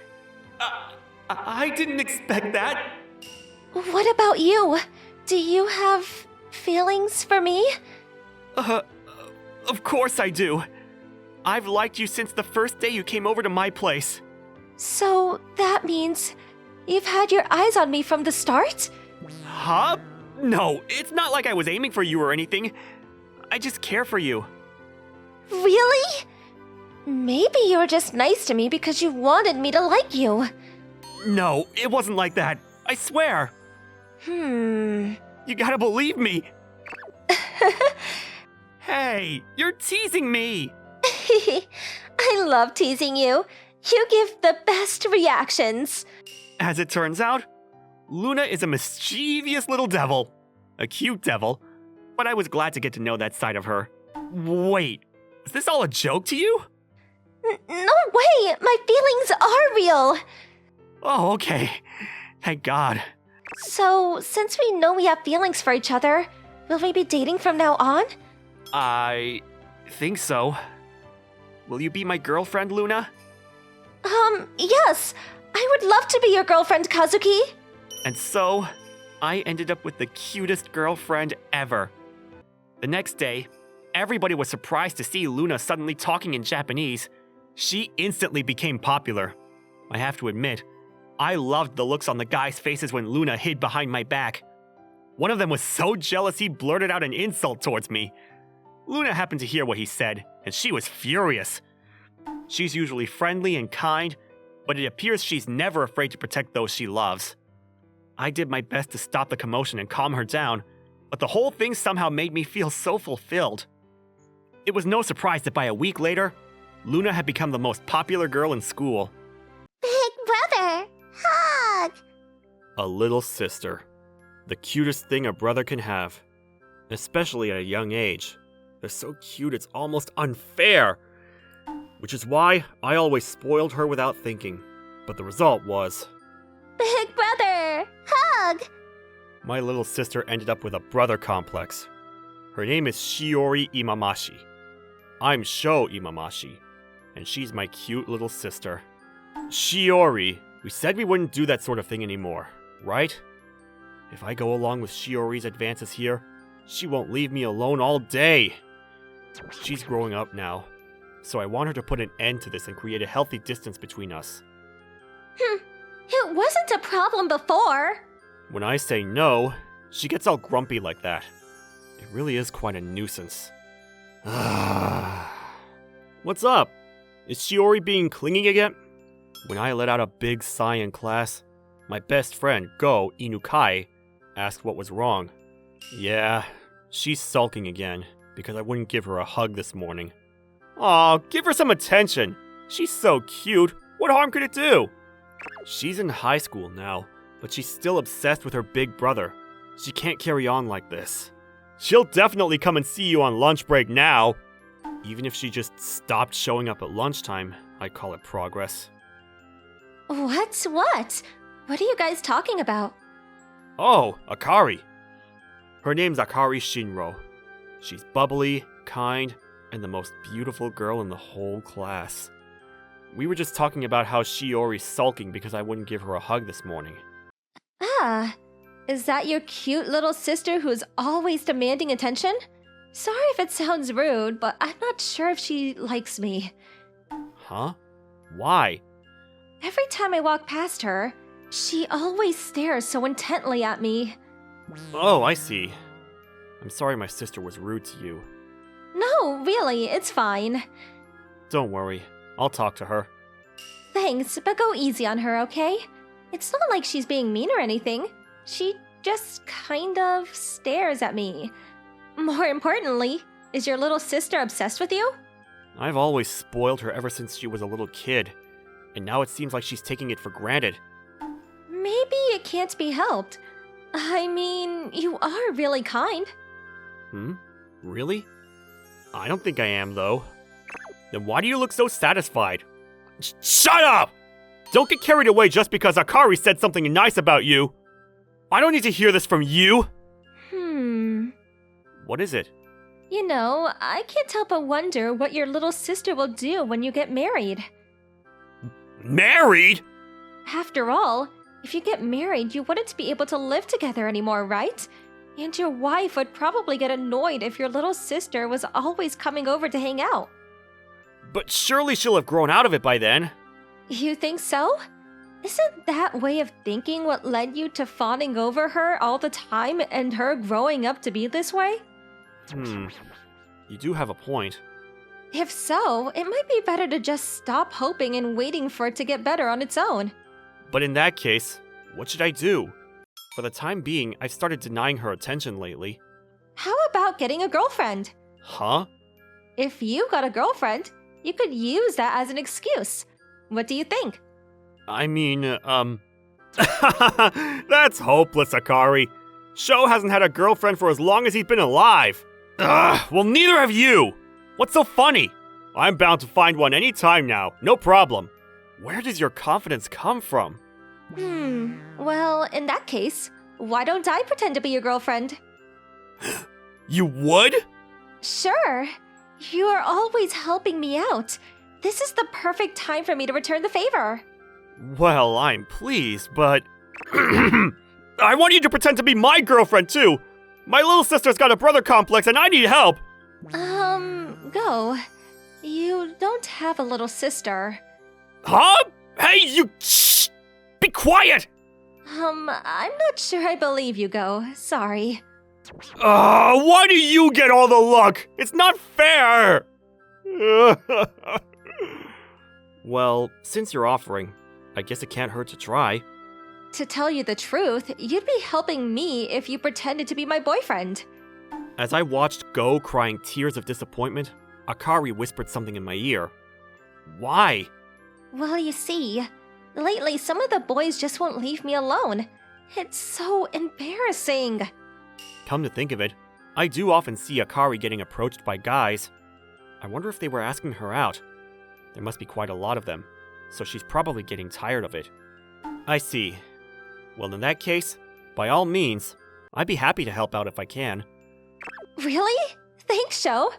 I didn't expect that. What about you? Do you have feelings for me? Of course I do. I've liked you since the first day you came over to my place. So that means you've had your eyes on me from the start? Huh? No, it's not like I was aiming for you or anything. I just care for you. Really? Maybe you were just nice to me because you wanted me to like you. No, it wasn't like that. I swear. You gotta believe me. Hey, you're teasing me. I love teasing you. You give the best reactions. As it turns out, Luna is a mischievous little devil. A cute devil. But I was glad to get to know that side of her. Wait, is this all a joke to you? No way! My feelings are real! Oh, okay. Thank God. So, since we know we have feelings for each other, will we be dating from now on? I think so. Will you be my girlfriend, Luna? Yes! I would love to be your girlfriend, Kazuki! And so, I ended up with the cutest girlfriend ever. The next day, everybody was surprised to see Luna suddenly talking in Japanese. She instantly became popular. I have to admit, I loved the looks on the guys' faces when Luna hid behind my back. One of them was so jealous he blurted out an insult towards me. Luna happened to hear what he said, and she was furious. She's usually friendly and kind, but it appears she's never afraid to protect those she loves. I did my best to stop the commotion and calm her down, but the whole thing somehow made me feel so fulfilled. It was no surprise that by a week later, Luna had become the most popular girl in school. Big brother, hug! A little sister. The cutest thing a brother can have. Especially at a young age. They're so cute it's almost unfair. Which is why I always spoiled her without thinking. But the result was... Big brother, hug! My little sister ended up with a brother complex. Her name is Shiori Imamashi. I'm Sho Imamashi, and she's my cute little sister. Shiori, we said we wouldn't do that sort of thing anymore, right? If I go along with Shiori's advances here, she won't leave me alone all day. She's growing up now, so I want her to put an end to this and create a healthy distance between us. It wasn't a problem before. When I say no, she gets all grumpy like that. It really is quite a nuisance. What's up? Is Shiori being clingy again? When I let out a big sigh in class, my best friend, Go Inukai, asked what was wrong. Yeah, she's sulking again, because I wouldn't give her a hug this morning. Aw, give her some attention. She's so cute. What harm could it do? She's in high school now, but she's still obsessed with her big brother. She can't carry on like this. She'll definitely come and see you on lunch break now. Even if she just stopped showing up at lunchtime, I'd call it progress. What? What are you guys talking about? Oh, Akari. Her name's Akari Shinro. She's bubbly, kind, and the most beautiful girl in the whole class. We were just talking about how Shiori's sulking because I wouldn't give her a hug this morning. Ah, is that your cute little sister who's always demanding attention? Sorry if it sounds rude, but I'm not sure if she likes me. Huh? Why? Every time I walk past her, she always stares so intently at me. Oh, I see. I'm sorry my sister was rude to you. No, really, it's fine. Don't worry, I'll talk to her. Thanks, but go easy on her, okay? It's not like she's being mean or anything. She just kind of stares at me. More importantly, is your little sister obsessed with you? I've always spoiled her ever since she was a little kid. and now it seems like she's taking it for granted. Maybe it can't be helped. I mean, you are really kind. Really? I don't think I am, though. Then why do you look so satisfied? Shut up! Don't get carried away just because Akari said something nice about you. I don't need to hear this from you. What is it? You know, I can't help but wonder what your little sister will do when you get married. Married? After all, if you get married, you wouldn't be able to live together anymore, right? And your wife would probably get annoyed if your little sister was always coming over to hang out. But surely she'll have grown out of it by then. You think so? Isn't that way of thinking what led you to fawning over her all the time and her growing up to be this way? You do have a point. If so, it might be better to just stop hoping and waiting for it to get better on its own. But in that case, what should I do? For the time being, I've started denying her attention lately. How about getting a girlfriend? Huh? If you got a girlfriend, you could use that as an excuse. What do you think? I mean, That's hopeless, Akari. Sho hasn't had a girlfriend for as long as he's been alive. Ugh, well, neither have you. What's so funny? I'm bound to find one any time now, no problem. Where does your confidence come from? Well, in that case, why don't I pretend to be your girlfriend? You would? Sure. You are always helping me out. This is the perfect time for me to return the favor. Well, I'm pleased, but... I want you to pretend to be my girlfriend, too! My little sister's got a brother complex and I need help! Go. You don't have a little sister. Huh? Hey, you... Shh! Be quiet! I'm not sure I believe you, Go. Sorry. Why do you get all the luck? It's not fair! Well, since you're offering, I guess it can't hurt to try. To tell you the truth, you'd be helping me if you pretended to be my boyfriend. As I watched Go crying tears of disappointment, Akari whispered something in my ear. Why? Well, you see, lately some of the boys just won't leave me alone. It's so embarrassing. Come to think of it, I do often see Akari getting approached by guys. I wonder if they were asking her out. There must be quite a lot of them, so she's probably getting tired of it. I see. Well, in that case, by all means, I'd be happy to help out if I can. Really? Thanks, Sho.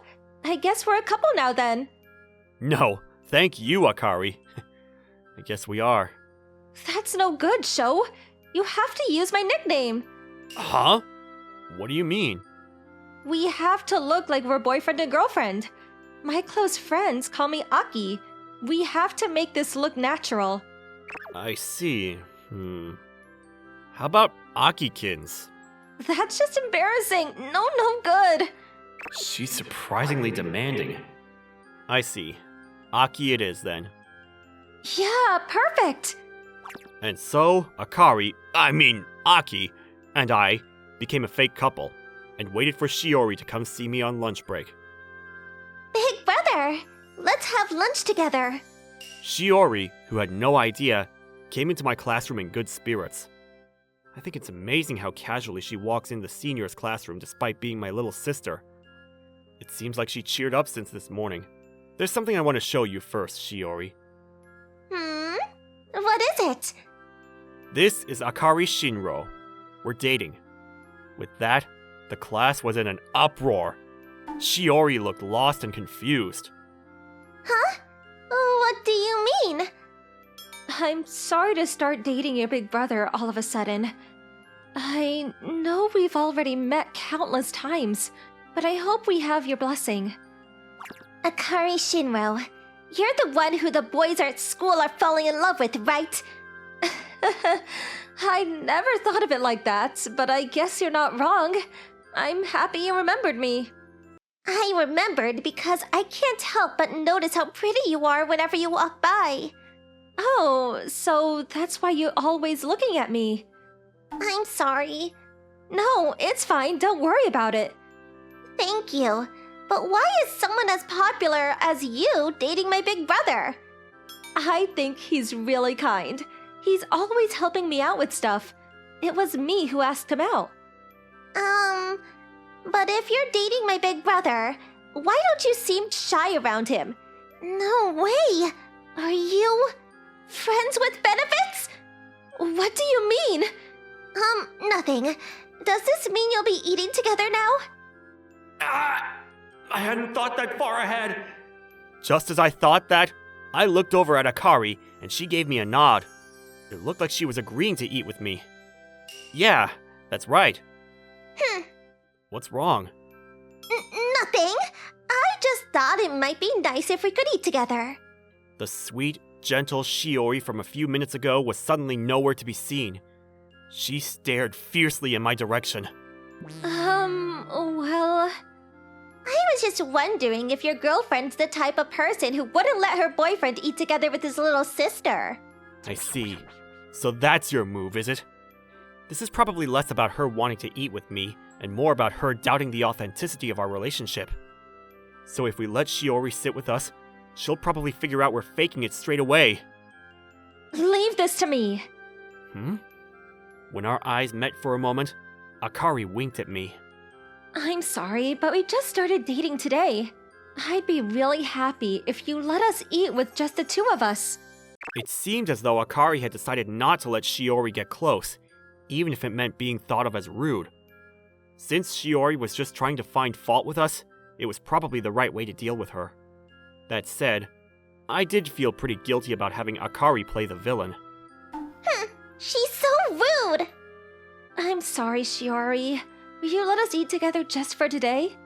I guess we're a couple now then. No, thank you, Akari. I guess we are. That's no good, Sho. You have to use my nickname. Huh? What do you mean? We have to look like we're boyfriend and girlfriend. My close friends call me Aki. We have to make this look natural. I see. How about Akikins? That's just embarrassing. No good. She's surprisingly demanding. I see. Aki it is then. Yeah, perfect. And so, Aki, and I became a fake couple, and waited for Shiori to come see me on lunch break. Big brother, let's have lunch together. Shiori, who had no idea, came into my classroom in good spirits. I think it's amazing how casually she walks in the seniors' classroom despite being my little sister. It seems like she cheered up since this morning. There's something I want to show you first, Shiori. What is it? This is Akari Shinro. We're dating. With that, the class was in an uproar. Shiori looked lost and confused. Huh? What do you mean? I'm sorry to start dating your big brother all of a sudden. I know we've already met countless times, but I hope we have your blessing. Akari Shinro, you're the one who the boys at school are falling in love with, right? I never thought of it like that, but I guess you're not wrong. I'm happy you remembered me. I remembered because I can't help but notice how pretty you are whenever you walk by. Oh, so that's why you're always looking at me. I'm sorry. No, it's fine. Don't worry about it. Thank you. But why is someone as popular as you dating my big brother? I think he's really kind. He's always helping me out with stuff. It was me who asked him out. But if you're dating my big brother, why don't you seem shy around him? No way! Are you friends with benefits? What do you mean? Nothing. Does this mean you'll be eating together now? I hadn't thought that far ahead. Just as I thought that, I looked over at Akari and she gave me a nod. It looked like she was agreeing to eat with me. Yeah, that's right. What's wrong? Nothing. I just thought it might be nice if we could eat together. The sweet, gentle Shiori from a few minutes ago was suddenly nowhere to be seen. She stared fiercely in my direction. Well... I was just wondering if your girlfriend's the type of person who wouldn't let her boyfriend eat together with his little sister. I see. So that's your move, is it? This is probably less about her wanting to eat with me, and more about her doubting the authenticity of our relationship. So if we let Shiori sit with us, she'll probably figure out we're faking it straight away. Leave this to me. When our eyes met for a moment, Akari winked at me. I'm sorry, but we just started dating today. I'd be really happy if you let us eat with just the two of us. It seemed as though Akari had decided not to let Shiori get close, even if it meant being thought of as rude. Since Shiori was just trying to find fault with us, it was probably the right way to deal with her. That said, I did feel pretty guilty about having Akari play the villain. She's so rude! I'm sorry, Shiori. Will you let us eat together just for today?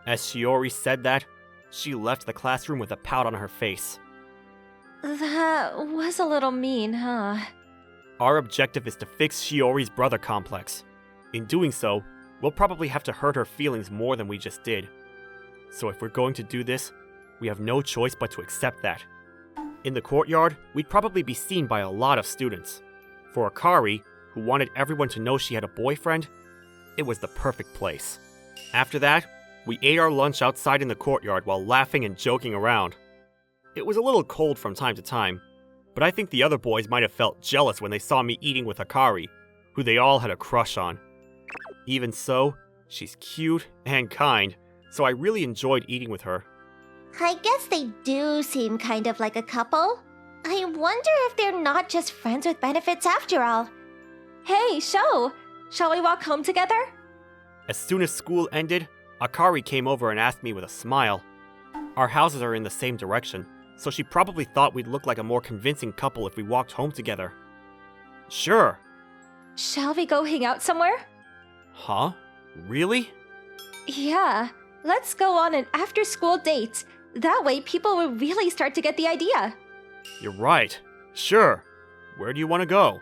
As Shiori said that, she left the classroom with a pout on her face. That was a little mean, huh? Our objective is to fix Shiori's brother complex. In doing so, we'll probably have to hurt her feelings more than we just did. So if we're going to do this, we have no choice but to accept that. In the courtyard, we'd probably be seen by a lot of students. For Akari, who wanted everyone to know she had a boyfriend, it was the perfect place. After that, we ate our lunch outside in the courtyard while laughing and joking around. It was a little cold from time to time, but I think the other boys might have felt jealous when they saw me eating with Akari, who they all had a crush on. Even so, she's cute and kind, so I really enjoyed eating with her. I guess they do seem kind of like a couple. I wonder if they're not just friends with benefits after all. Hey, Sho! Shall we walk home together? As soon as school ended, Akari came over and asked me with a smile. Our houses are in the same direction, so she probably thought we'd look like a more convincing couple if we walked home together. Sure. Shall we go hang out somewhere? Huh? Really? Yeah, let's go on an after-school date. That way people will really start to get the idea. You're right. Sure. Where do you want to go?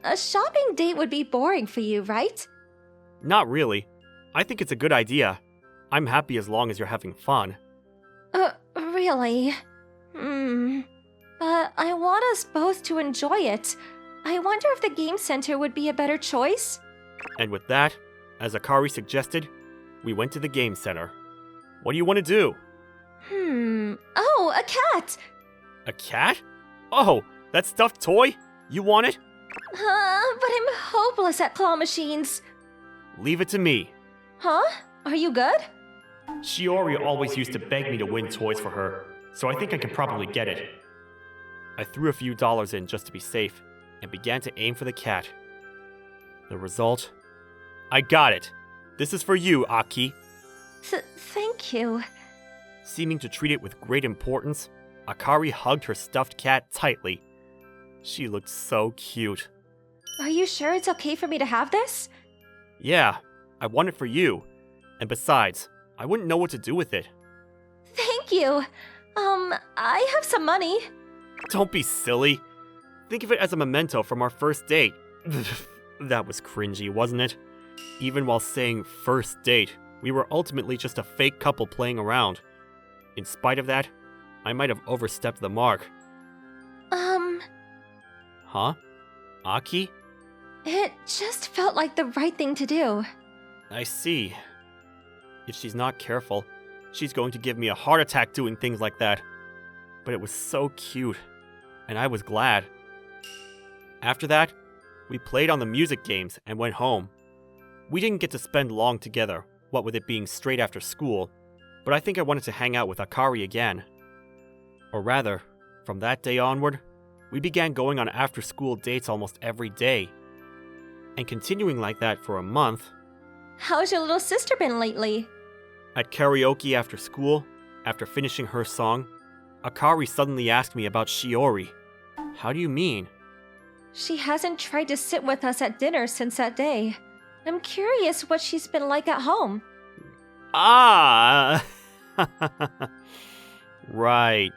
A shopping date would be boring for you, right? Not really. I think it's a good idea. I'm happy as long as you're having fun. Really? But I want us both to enjoy it. I wonder if the game center would be a better choice? And with that, as Akari suggested, we went to the game center. What do you want to do? Oh, a cat! A cat? Oh, that stuffed toy? You want it? But I'm hopeless at claw machines. Leave it to me. Huh? Are you good? Shiori always used to beg me to win toys for her, so I think I can probably get it. I threw a few dollars in just to be safe, and began to aim for the cat. The result? I got it! This is for you, Aki. Thank you. Seeming to treat it with great importance, Akari hugged her stuffed cat tightly. She looked so cute. Are you sure it's okay for me to have this? Yeah, I want it for you. And besides, I wouldn't know what to do with it. Thank you. I have some money. Don't be silly. Think of it as a memento from our first date. That was cringy, wasn't it? Even while saying first date, we were ultimately just a fake couple playing around. In spite of that, I might have overstepped the mark. Huh? Aki? It just felt like the right thing to do. I see. If she's not careful, she's going to give me a heart attack doing things like that. but it was so cute, and I was glad. After that, we played on the music games and went home. We didn't get to spend long together, what with it being straight after school, but I think I wanted to hang out with Akari again. Or rather, from that day onward, we began going on after-school dates almost every day. And continuing like that for a month. How's your little sister been lately? At karaoke after school, after finishing her song, Akari suddenly asked me about Shiori. How do you mean? She hasn't tried to sit with us at dinner since that day. I'm curious what she's been like at home. Ah! Right.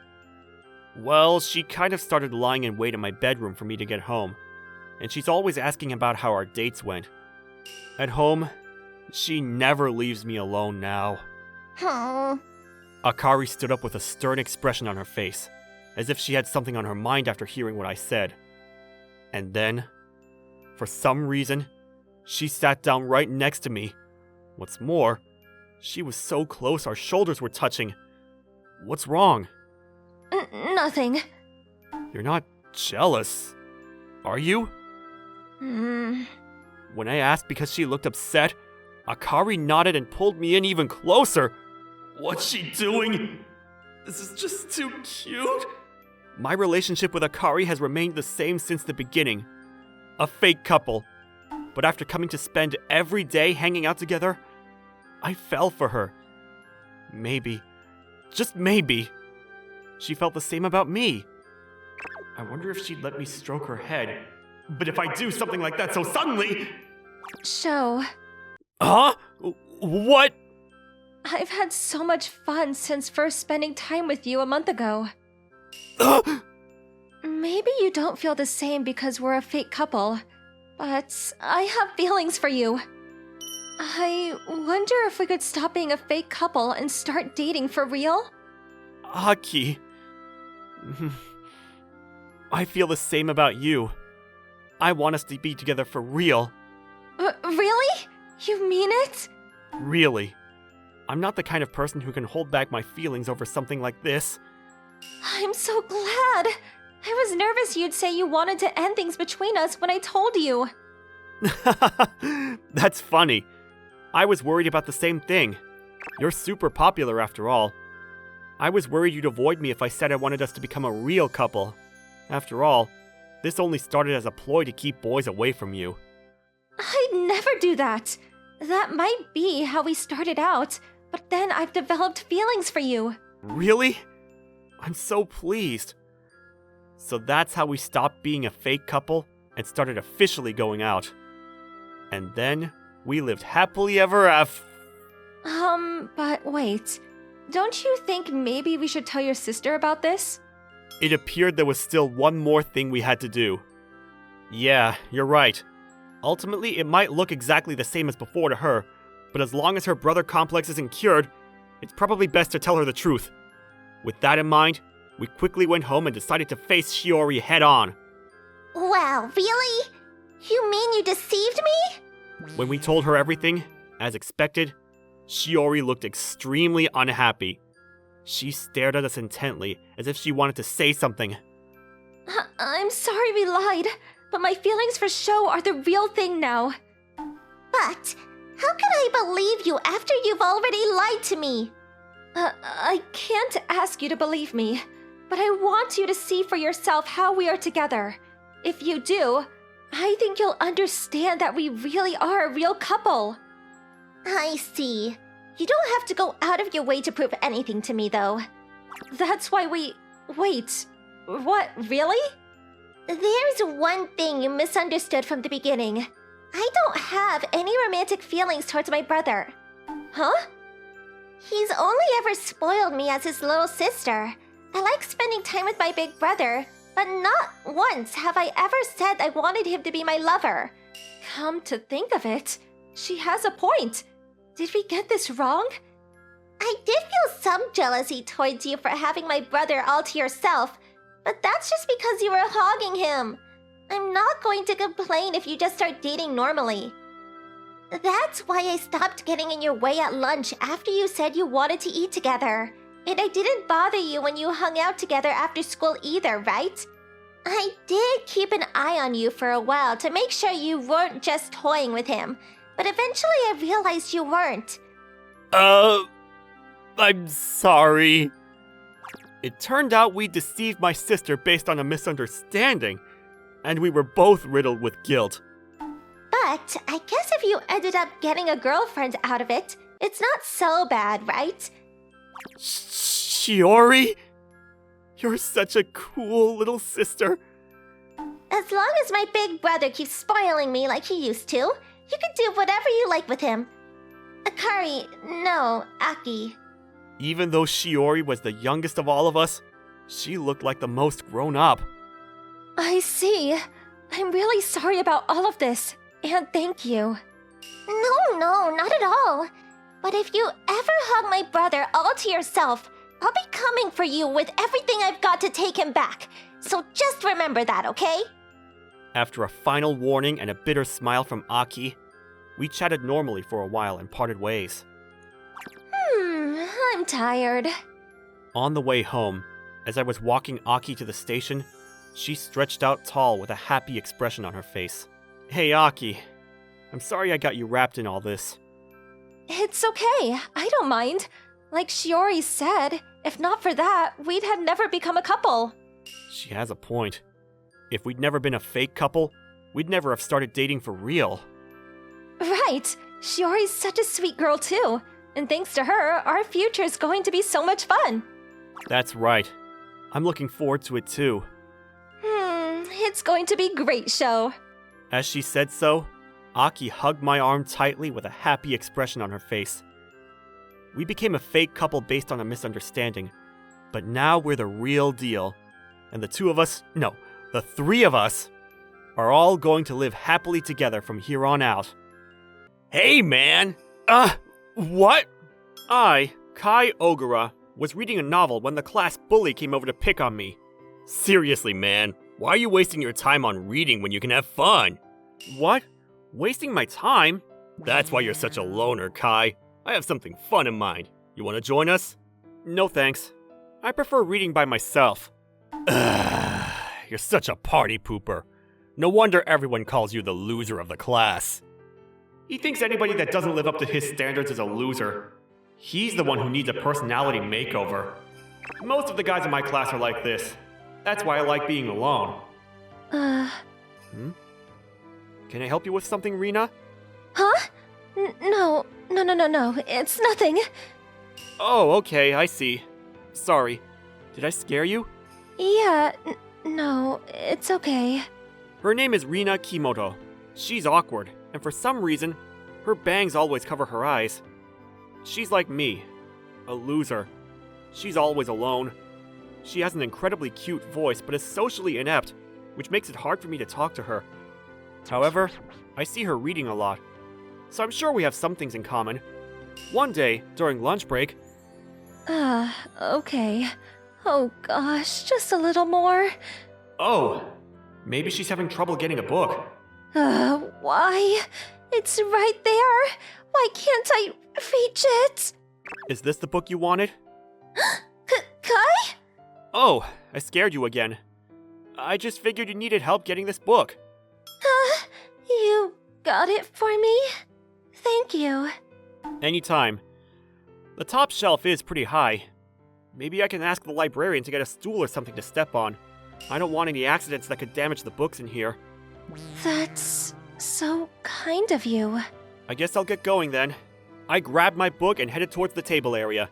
Well, she kind of started lying in wait in my bedroom for me to get home, and she's always asking about how our dates went. At home, she never leaves me alone now. Oh. Akari stood up with a stern expression on her face, as if she had something on her mind after hearing what I said. And then, for some reason, she sat down right next to me. What's more, she was so close our shoulders were touching. What's wrong? Nothing. You're not jealous, are you? Hmm. When I asked because she looked upset, Akari nodded and pulled me in even closer. What's she doing? This is just too cute. My relationship with Akari has remained the same since the beginning. A fake couple. But after coming to spend every day hanging out together, I fell for her. Maybe, just maybe, she felt the same about me. I wonder if she'd let me stroke her head. But if I do something like that so suddenly... Sho, Huh? What? I've had so much fun since first spending time with you a month ago. Maybe you don't feel the same because we're a fake couple, but I have feelings for you. I wonder if we could stop being a fake couple and start dating for real? Aki. I feel the same about you. I want us to be together for real. Really? You mean it? Really. I'm not the kind of person who can hold back my feelings over something like this. I'm so glad. I was nervous you'd say you wanted to end things between us when I told you. That's funny. I was worried about the same thing. You're super popular after all. I was worried you'd avoid me if I said I wanted us to become a real couple. After all, this only started as a ploy to keep boys away from you. I'd never do that. That might be how we started out, but then I've developed feelings for you. Really? I'm so pleased. So that's how we stopped being a fake couple and started officially going out. And then we lived happily ever after. But wait. Don't you think maybe we should tell your sister about this? It appeared there was still one more thing we had to do. Yeah, you're right. Ultimately, it might look exactly the same as before to her, but as long as her brother complex isn't cured, it's probably best to tell her the truth. With that in mind, we quickly went home and decided to face Shiori head on. Wow, really? You mean you deceived me? When we told her everything, as expected, Shiori looked extremely unhappy. She stared at us intently, as if she wanted to say something. I'm sorry we lied, but my feelings for Sho are the real thing now. But how can I believe you after you've already lied to me? I can't ask you to believe me, but I want you to see for yourself how we are together. If you do, I think you'll understand that we really are a real couple. I see. You don't have to go out of your way to prove anything to me, though. That's why we... Wait, what, really? There's one thing you misunderstood from the beginning. I don't have any romantic feelings towards my brother. Huh? He's only ever spoiled me as his little sister. I like spending time with my big brother, but not once have I ever said I wanted him to be my lover. Come to think of it, she has a point. Did we get this wrong? I did feel some jealousy towards you for having my brother all to yourself, but that's just because you were hogging him. I'm not going to complain if you just start dating normally. That's why I stopped getting in your way at lunch after you said you wanted to eat together. And I didn't bother you when you hung out together after school either, right? I did keep an eye on you for a while to make sure you weren't just toying with him, but eventually I realized you weren't. I'm sorry. It turned out we deceived my sister based on a misunderstanding, and we were both riddled with guilt. But I guess if you ended up getting a girlfriend out of it, it's not so bad, right? Shiori? You're such a cool little sister. As long as my big brother keeps spoiling me like he used to, you can do whatever you like with him. Akari, no, Aki. Even though Shiori was the youngest of all of us, she looked like the most grown up. I see. I'm really sorry about all of this, and thank you. No, not at all. But if you ever hug my brother all to yourself, I'll be coming for you with everything I've got to take him back. So just remember that, okay? After a final warning and a bitter smile from Aki, we chatted normally for a while and parted ways. I'm tired. On the way home, as I was walking Aki to the station, she stretched out tall with a happy expression on her face. Hey Aki, I'm sorry I got you wrapped in all this. It's okay. I don't mind. Like Shiori said, if not for that, we'd have never become a couple. She has a point. If we'd never been a fake couple, we'd never have started dating for real. Right. Shiori's such a sweet girl too. And thanks to her, our future's going to be so much fun. That's right. I'm looking forward to it too. It's going to be a great show. As she said so, Aki hugged my arm tightly with a happy expression on her face. We became a fake couple based on a misunderstanding, but now we're the real deal. And the three of us, are all going to live happily together from here on out. Hey man! What? I, Kai Ogura, was reading a novel when the class bully came over to pick on me. Seriously, man, why are you wasting your time on reading when you can have fun? What? Wasting my time? That's why you're such a loner, Kai. I have something fun in mind. You want to join us? No thanks. I prefer reading by myself. You're such a party pooper. No wonder everyone calls you the loser of the class. He thinks anybody that doesn't live up to his standards is a loser. He's the one who needs a personality makeover. Most of the guys in my class are like this. That's why I like being alone. Can I help you with something, Rina? Huh? No. It's nothing. Oh, okay, I see. Sorry. Did I scare you? Yeah, no, it's okay. Her name is Rina Kimoto. She's awkward, and for some reason, her bangs always cover her eyes. She's like me, a loser. She's always alone. She has an incredibly cute voice, but is socially inept, which makes it hard for me to talk to her. However, I see her reading a lot, so I'm sure we have some things in common. One day, during lunch break... Okay. Oh gosh, just a little more. Oh, maybe she's having trouble getting a book. Why? It's right there. Why can't I reach it? Is this the book you wanted? Kai? Oh, I scared you again. I just figured you needed help getting this book. You got it for me? Thank you. Anytime. The top shelf is pretty high. Maybe I can ask the librarian to get a stool or something to step on. I don't want any accidents that could damage the books in here. That's so kind of you. I guess I'll get going then. I grabbed my book and headed towards the table area.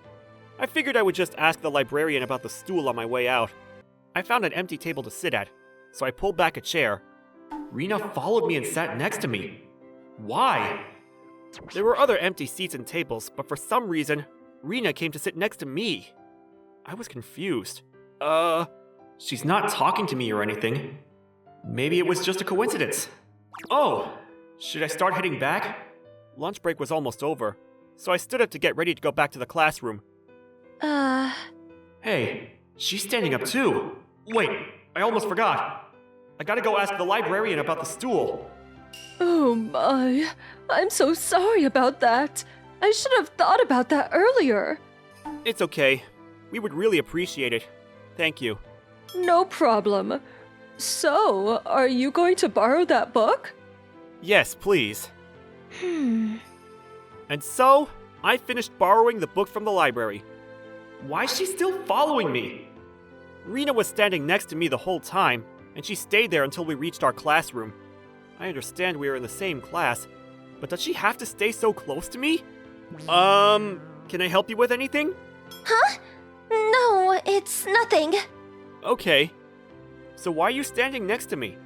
I figured I would just ask the librarian about the stool on my way out. I found an empty table to sit at, so I pulled back a chair. Rina followed me and sat next to me. Why? There were other empty seats and tables, but for some reason, Rina came to sit next to me. I was confused. She's not talking to me or anything. Maybe it was just a coincidence. Oh, should I start heading back? Lunch break was almost over, so I stood up to get ready to go back to the classroom. Hey, she's standing up too. Wait, I almost forgot. I gotta go ask the librarian about the stool. Oh my, I'm so sorry about that. I should have thought about that earlier. It's okay. We would really appreciate it. Thank you. No problem. So, are you going to borrow that book? Yes, please. And so, I finished borrowing the book from the library. Why is she still following me? Rina was standing next to me the whole time, and she stayed there until we reached our classroom. I understand we are in the same class, but does she have to stay so close to me? Can I help you with anything? Huh? No, it's nothing. Okay. So why are you standing next to me?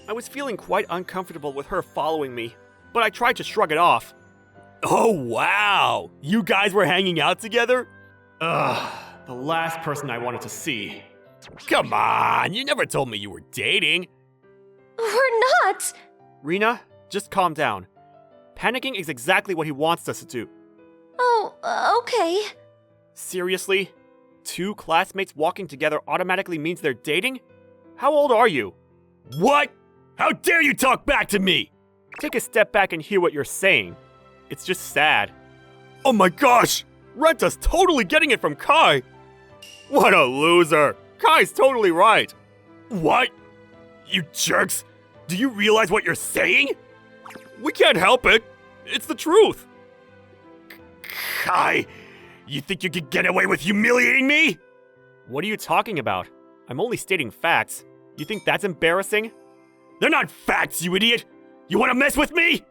I was feeling quite uncomfortable with her following me, but I tried to shrug it off. Oh wow! You guys were hanging out together? Ugh, the last person I wanted to see. Come on, you never told me you were dating. We're not. Rina, just calm down. Panicking is exactly what he wants us to do. Oh, okay. Seriously? 2 classmates walking together automatically means they're dating? How old are you? What? How dare you talk back to me? Take a step back and hear what you're saying. It's just sad. Oh my gosh! Renta's totally getting it from Kai! What a loser! Kai's totally right! What? You jerks! Do you realize what you're saying? We can't help it! It's the truth! Kai! You think you could get away with humiliating me? What are you talking about? I'm only stating facts. You think that's embarrassing? They're not facts, you idiot! You wanna mess with me?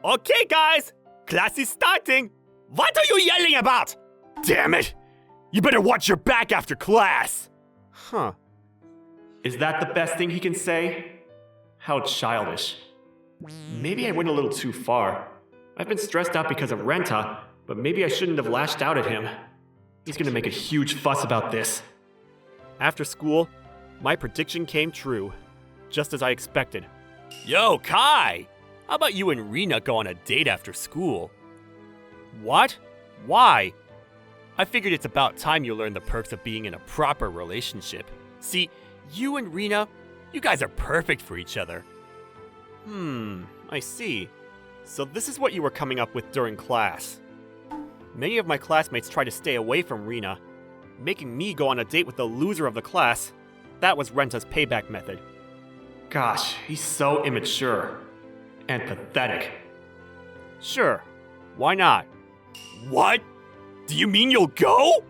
Okay, guys! Class is starting! What are you yelling about? Damn it! You better watch your back after class! Huh. Is that the best thing he can say? How childish. Maybe I went a little too far. I've been stressed out because of Renta, but maybe I shouldn't have lashed out at him. He's gonna make a huge fuss about this. After school, my prediction came true, just as I expected. Yo, Kai! How about you and Rina go on a date after school? What? Why? I figured it's about time you learned the perks of being in a proper relationship. See, you and Rina, you guys are perfect for each other. I see. So this is what you were coming up with during class. Many of my classmates try to stay away from Rina. Making me go on a date with the loser of the class, that was Renta's payback method. Gosh, he's so immature. And pathetic. Sure, why not? What? Do you mean you'll go?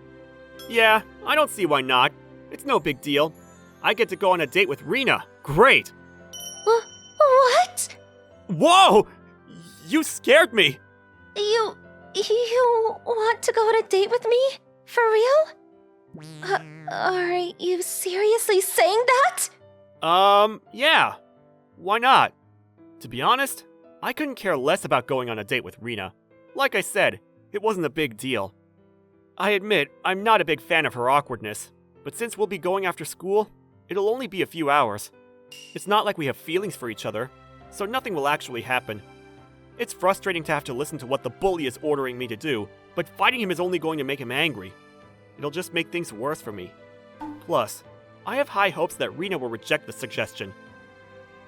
Yeah, I don't see why not. It's no big deal. I get to go on a date with Rina. Great! What? Whoa! You scared me! You want to go on a date with me? For real? Are you seriously saying that? Yeah. Why not? To be honest, I couldn't care less about going on a date with Rina. Like I said, it wasn't a big deal. I admit, I'm not a big fan of her awkwardness, but since we'll be going after school, it'll only be a few hours. It's not like we have feelings for each other, so nothing will actually happen. It's frustrating to have to listen to what the bully is ordering me to do, but fighting him is only going to make him angry. It'll just make things worse for me. Plus, I have high hopes that Rina will reject the suggestion.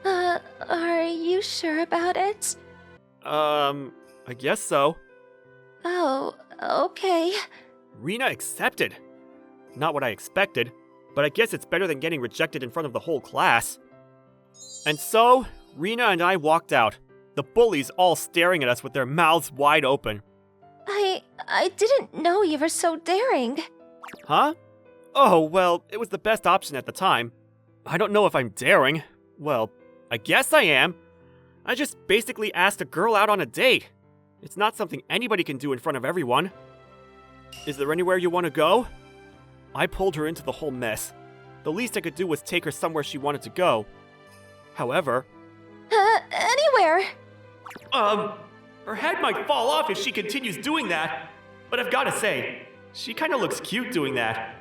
Are you sure about it? I guess so. Oh, okay. Rina accepted. Not what I expected, but I guess it's better than getting rejected in front of the whole class. And so, Rina and I walked out, the bullies all staring at us with their mouths wide open. I didn't know you were so daring. Huh? Oh, well, it was the best option at the time. I don't know if I'm daring. Well, I guess I am. I just basically asked a girl out on a date. It's not something anybody can do in front of everyone. Is there anywhere you want to go? I pulled her into the whole mess. The least I could do was take her somewhere she wanted to go. However... Anywhere. Her head might fall off if she continues doing that. But I've gotta say, she kinda looks cute doing that.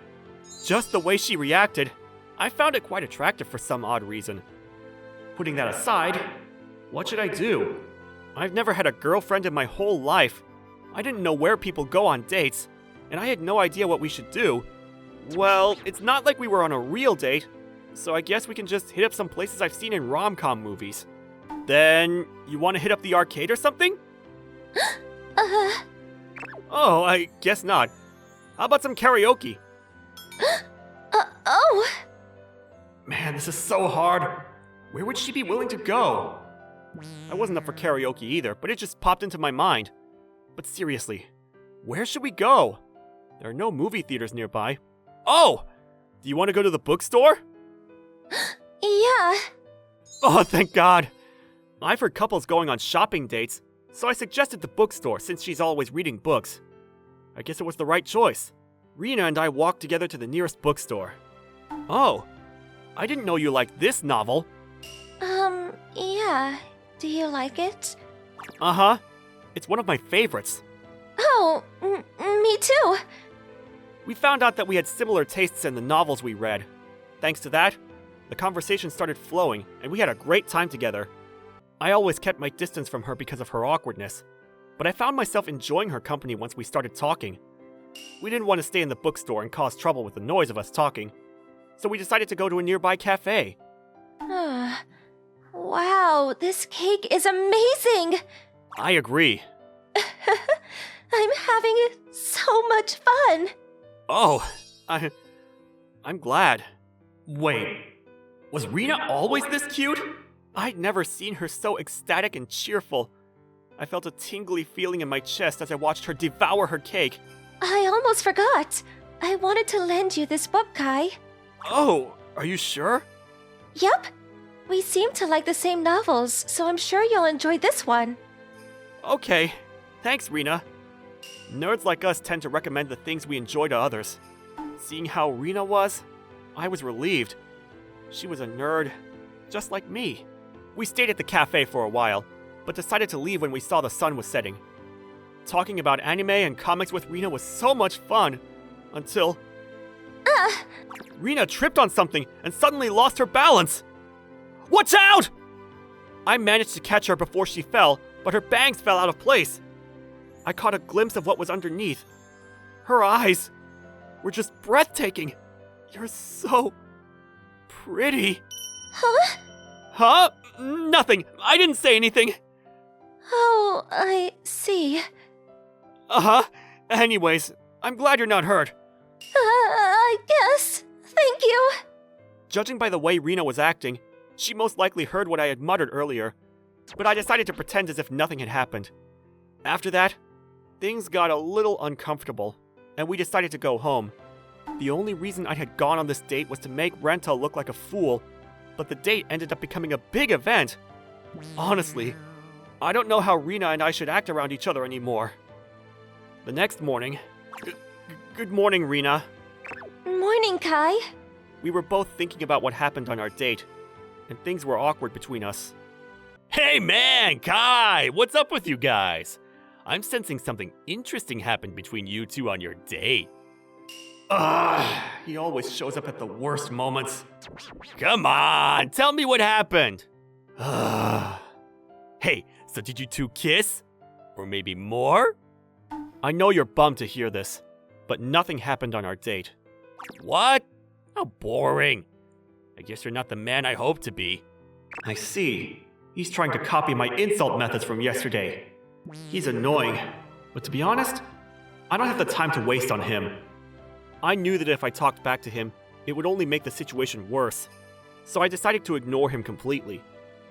Just the way she reacted, I found it quite attractive for some odd reason. Putting that aside, what should I do? I've never had a girlfriend in my whole life. I didn't know where people go on dates, and I had no idea what we should do. Well, it's not like we were on a real date, so I guess we can just hit up some places I've seen in rom-com movies. Then, you want to hit up the arcade or something? Oh, I guess not. How about some karaoke? Oh! Man, this is so hard. Where would she be willing to go? I wasn't up for karaoke either, but it just popped into my mind. But seriously, where should we go? There are no movie theaters nearby. Oh! Do you want to go to the bookstore? Yeah. Oh, thank God. I've heard couples going on shopping dates, so I suggested the bookstore since she's always reading books. I guess it was the right choice. Rina and I walked together to the nearest bookstore. Oh, I didn't know you liked this novel. Yeah. Do you like it? Uh-huh. It's one of my favorites. Oh, me too. We found out that we had similar tastes in the novels we read. Thanks to that, the conversation started flowing, and we had a great time together. I always kept my distance from her because of her awkwardness, but I found myself enjoying her company once we started talking. We didn't want to stay in the bookstore and cause trouble with the noise of us talking, so we decided to go to a nearby cafe. Wow, this cake is amazing! I agree. I'm having so much fun! Oh, I'm glad. Wait, was Rina always this cute? I'd never seen her so ecstatic and cheerful. I felt a tingly feeling in my chest as I watched her devour her cake. I almost forgot. I wanted to lend you this book, Kai. Oh, are you sure? Yep. We seem to like the same novels, so I'm sure you'll enjoy this one. Okay, thanks, Rina. Nerds like us tend to recommend the things we enjoy to others. Seeing how Rina was, I was relieved. She was a nerd, just like me. We stayed at the cafe for a while, but decided to leave when we saw the sun was setting. Talking about anime and comics with Rina was so much fun, until... Rina tripped on something and suddenly lost her balance. Watch out! I managed to catch her before she fell, but her bangs fell out of place. I caught a glimpse of what was underneath. Her eyes were just breathtaking. You're so pretty. Huh? Huh? Nothing. I didn't say anything. Oh, I see. Uh-huh. Anyways, I'm glad you're not hurt. I guess. Thank you. Judging by the way Rina was acting, she most likely heard what I had muttered earlier, but I decided to pretend as if nothing had happened. After that, things got a little uncomfortable, and we decided to go home. The only reason I had gone on this date was to make Renta look like a fool, but the date ended up becoming a big event. Honestly, I don't know how Rina and I should act around each other anymore. The next morning... Good morning, Rina. Morning, Kai. We were both thinking about what happened on our date, and things were awkward between us. Hey man, Kai! What's up with you guys? I'm sensing something interesting happened between you two on your date. He always shows up at the worst moments. Come on, tell me what happened. Hey, so did you two kiss? Or maybe more? I know you're bummed to hear this, but nothing happened on our date. What? How boring. I guess you're not the man I hoped to be. I see. He's trying to copy my insult methods from yesterday. He's annoying, but to be honest, I don't have the time to waste on him. I knew that if I talked back to him, it would only make the situation worse, so I decided to ignore him completely.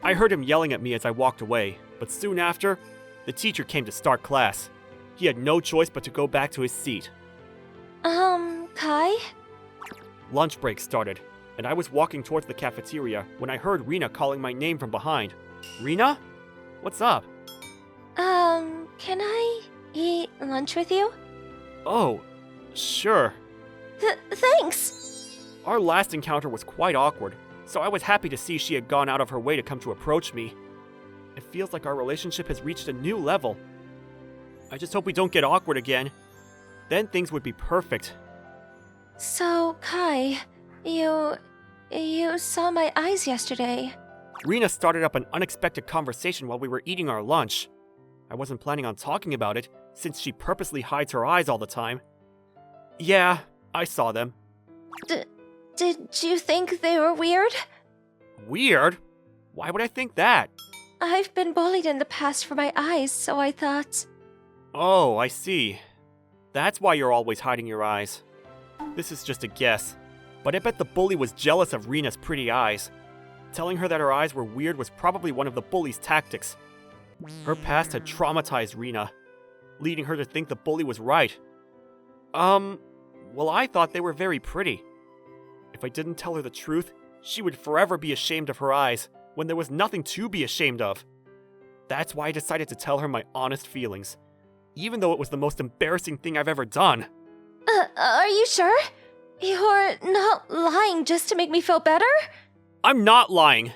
I heard him yelling at me as I walked away, but soon after, the teacher came to start class. He had no choice but to go back to his seat. Kai? Lunch break started, and I was walking towards the cafeteria when I heard Rina calling my name from behind. Rina? What's up? Can I eat lunch with you? Oh, sure. Thanks! Our last encounter was quite awkward, so I was happy to see she had gone out of her way to come to approach me. It feels like our relationship has reached a new level. I just hope we don't get awkward again. Then things would be perfect. So, Kai, you saw my eyes yesterday. Rina started up an unexpected conversation while we were eating our lunch. I wasn't planning on talking about it, since she purposely hides her eyes all the time. Yeah, I saw them. Did you think they were weird? Weird? Why would I think that? I've been bullied in the past for my eyes, so I thought... Oh, I see. That's why you're always hiding your eyes. This is just a guess, but I bet the bully was jealous of Rina's pretty eyes. Telling her that her eyes were weird was probably one of the bully's tactics. Her past had traumatized Rina, leading her to think the bully was right. Well, I thought they were very pretty. If I didn't tell her the truth, she would forever be ashamed of her eyes, when there was nothing to be ashamed of. That's why I decided to tell her my honest feelings, even though it was the most embarrassing thing I've ever done. Are you sure? You're not lying just to make me feel better? I'm not lying.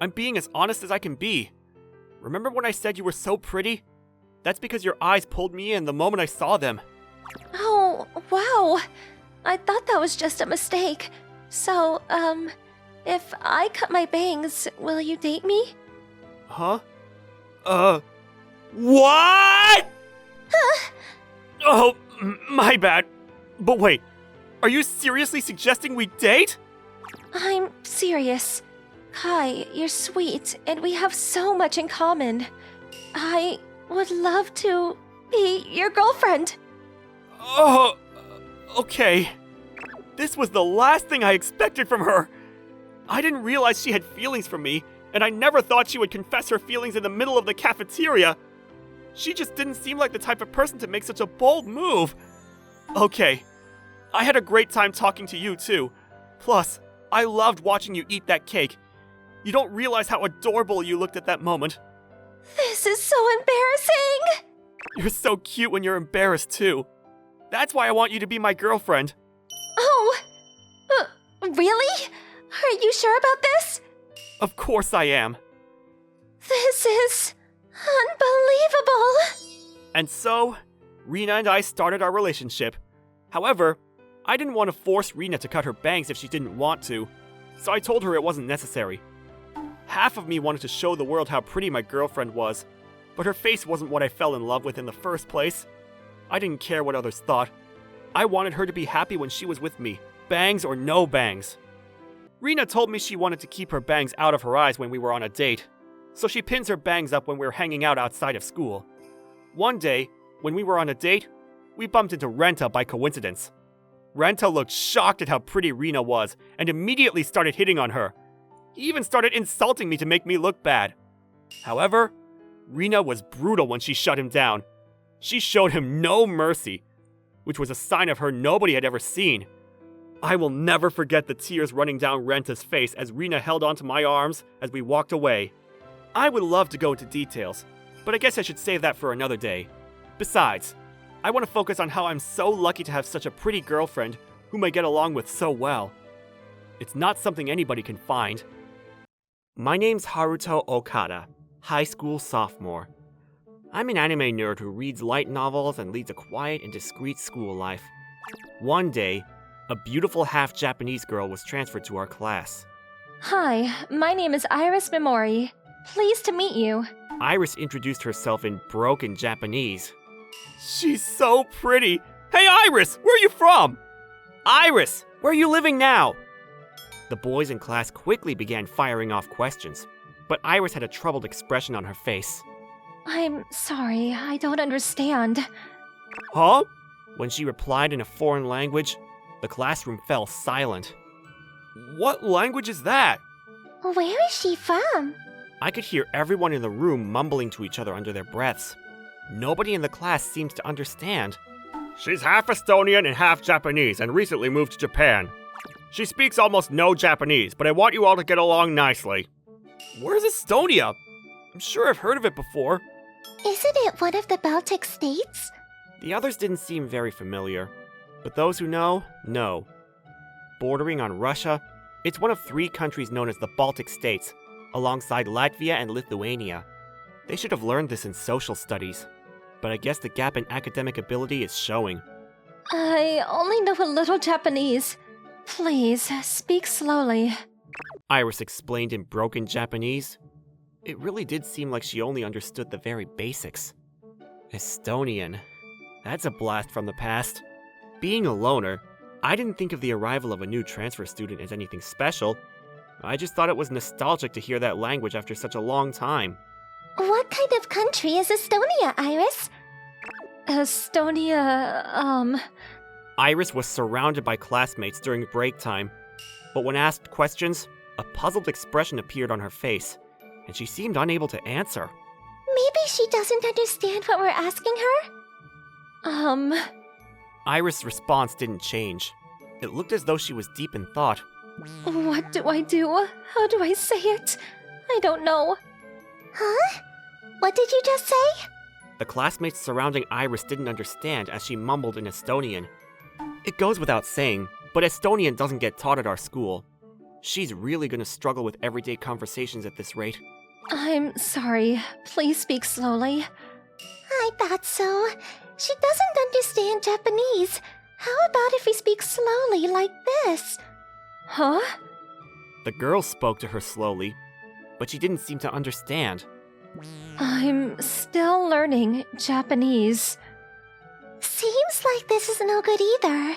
I'm being as honest as I can be. Remember when I said you were so pretty? That's because your eyes pulled me in the moment I saw them. Oh, wow. I thought that was just a mistake. So, if I cut my bangs, will you date me? Huh? What? Oh, my bad. But wait, are you seriously suggesting we date? I'm serious. Kai, you're sweet, and we have so much in common. I would love to be your girlfriend. Oh, okay. This was the last thing I expected from her. I didn't realize she had feelings for me, and I never thought she would confess her feelings in the middle of the cafeteria. She just didn't seem like the type of person to make such a bold move. Okay, I had a great time talking to you too. Plus, I loved watching you eat that cake. You don't realize how adorable you looked at that moment. This is so embarrassing! You're so cute when you're embarrassed too. That's why I want you to be my girlfriend. Oh, really? Are you sure about this? Of course I am. This is unbelievable! And so, Rina and I started our relationship. However, I didn't want to force Rina to cut her bangs if she didn't want to, so I told her it wasn't necessary. Half of me wanted to show the world how pretty my girlfriend was, but her face wasn't what I fell in love with in the first place. I didn't care what others thought. I wanted her to be happy when she was with me, bangs or no bangs. Rina told me she wanted to keep her bangs out of her eyes when we were on a date, so she pins her bangs up when we were hanging out outside of school. One day, when we were on a date, we bumped into Renta by coincidence. Renta looked shocked at how pretty Rina was and immediately started hitting on her. He even started insulting me to make me look bad. However, Rina was brutal when she shut him down. She showed him no mercy, which was a sign of her nobody had ever seen. I will never forget the tears running down Renta's face as Rina held onto my arms as we walked away. I would love to go into details, but I guess I should save that for another day. Besides, I want to focus on how I'm so lucky to have such a pretty girlfriend whom I get along with so well. It's not something anybody can find. My name's Haruto Okada, high school sophomore. I'm an anime nerd who reads light novels and leads a quiet and discreet school life. One day, a beautiful half-Japanese girl was transferred to our class. Hi, my name is Iris Mimori. Pleased to meet you. Iris introduced herself in broken Japanese. She's so pretty. Hey Iris, where are you from? Iris, where are you living now? The boys in class quickly began firing off questions, but Iris had a troubled expression on her face. I'm sorry, I don't understand. Huh? When she replied in a foreign language, the classroom fell silent. What language is that? Where is she from? I could hear everyone in the room mumbling to each other under their breaths. Nobody in the class seems to understand. She's half Estonian and half Japanese and recently moved to Japan. She speaks almost no Japanese, but I want you all to get along nicely. Where's Estonia? I'm sure I've heard of it before. Isn't it one of the Baltic states? The others didn't seem very familiar, but those who know. Bordering on Russia, it's one of 3 countries known as the Baltic states, alongside Latvia and Lithuania. They should have learned this in social studies, but I guess the gap in academic ability is showing. I only know a little Japanese. Please, speak slowly. Iris explained in broken Japanese. It really did seem like she only understood the very basics. Estonian. That's a blast from the past. Being a loner, I didn't think of the arrival of a new transfer student as anything special. I just thought it was nostalgic to hear that language after such a long time. What kind of country is Estonia, Iris? Estonia, Iris was surrounded by classmates during break time, but when asked questions, a puzzled expression appeared on her face, and she seemed unable to answer. Maybe she doesn't understand what we're asking her? Iris' response didn't change. It looked as though she was deep in thought. what do I do? How do I say it? I don't know. Huh? What did you just say? The classmates surrounding Iris didn't understand as she mumbled in Estonian. It goes without saying, but Estonian doesn't get taught at our school. She's really gonna struggle with everyday conversations at this rate. I'm sorry. Please speak slowly. I thought so. She doesn't understand Japanese. How about if we speak slowly like this? Huh? The girl spoke to her slowly, but she didn't seem to understand. I'm still learning Japanese. Seems like this is no good either.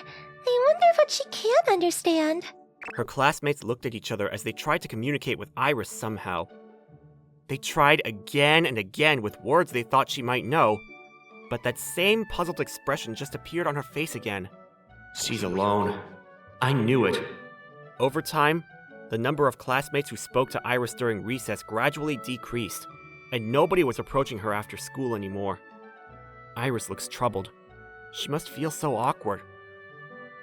I wonder what she can't understand. Her classmates looked at each other as they tried to communicate with Iris somehow. They tried again and again with words they thought she might know, but that same puzzled expression just appeared on her face again. She's alone. I knew it. Over time, the number of classmates who spoke to Iris during recess gradually decreased, and nobody was approaching her after school anymore. Iris looks troubled. She must feel so awkward.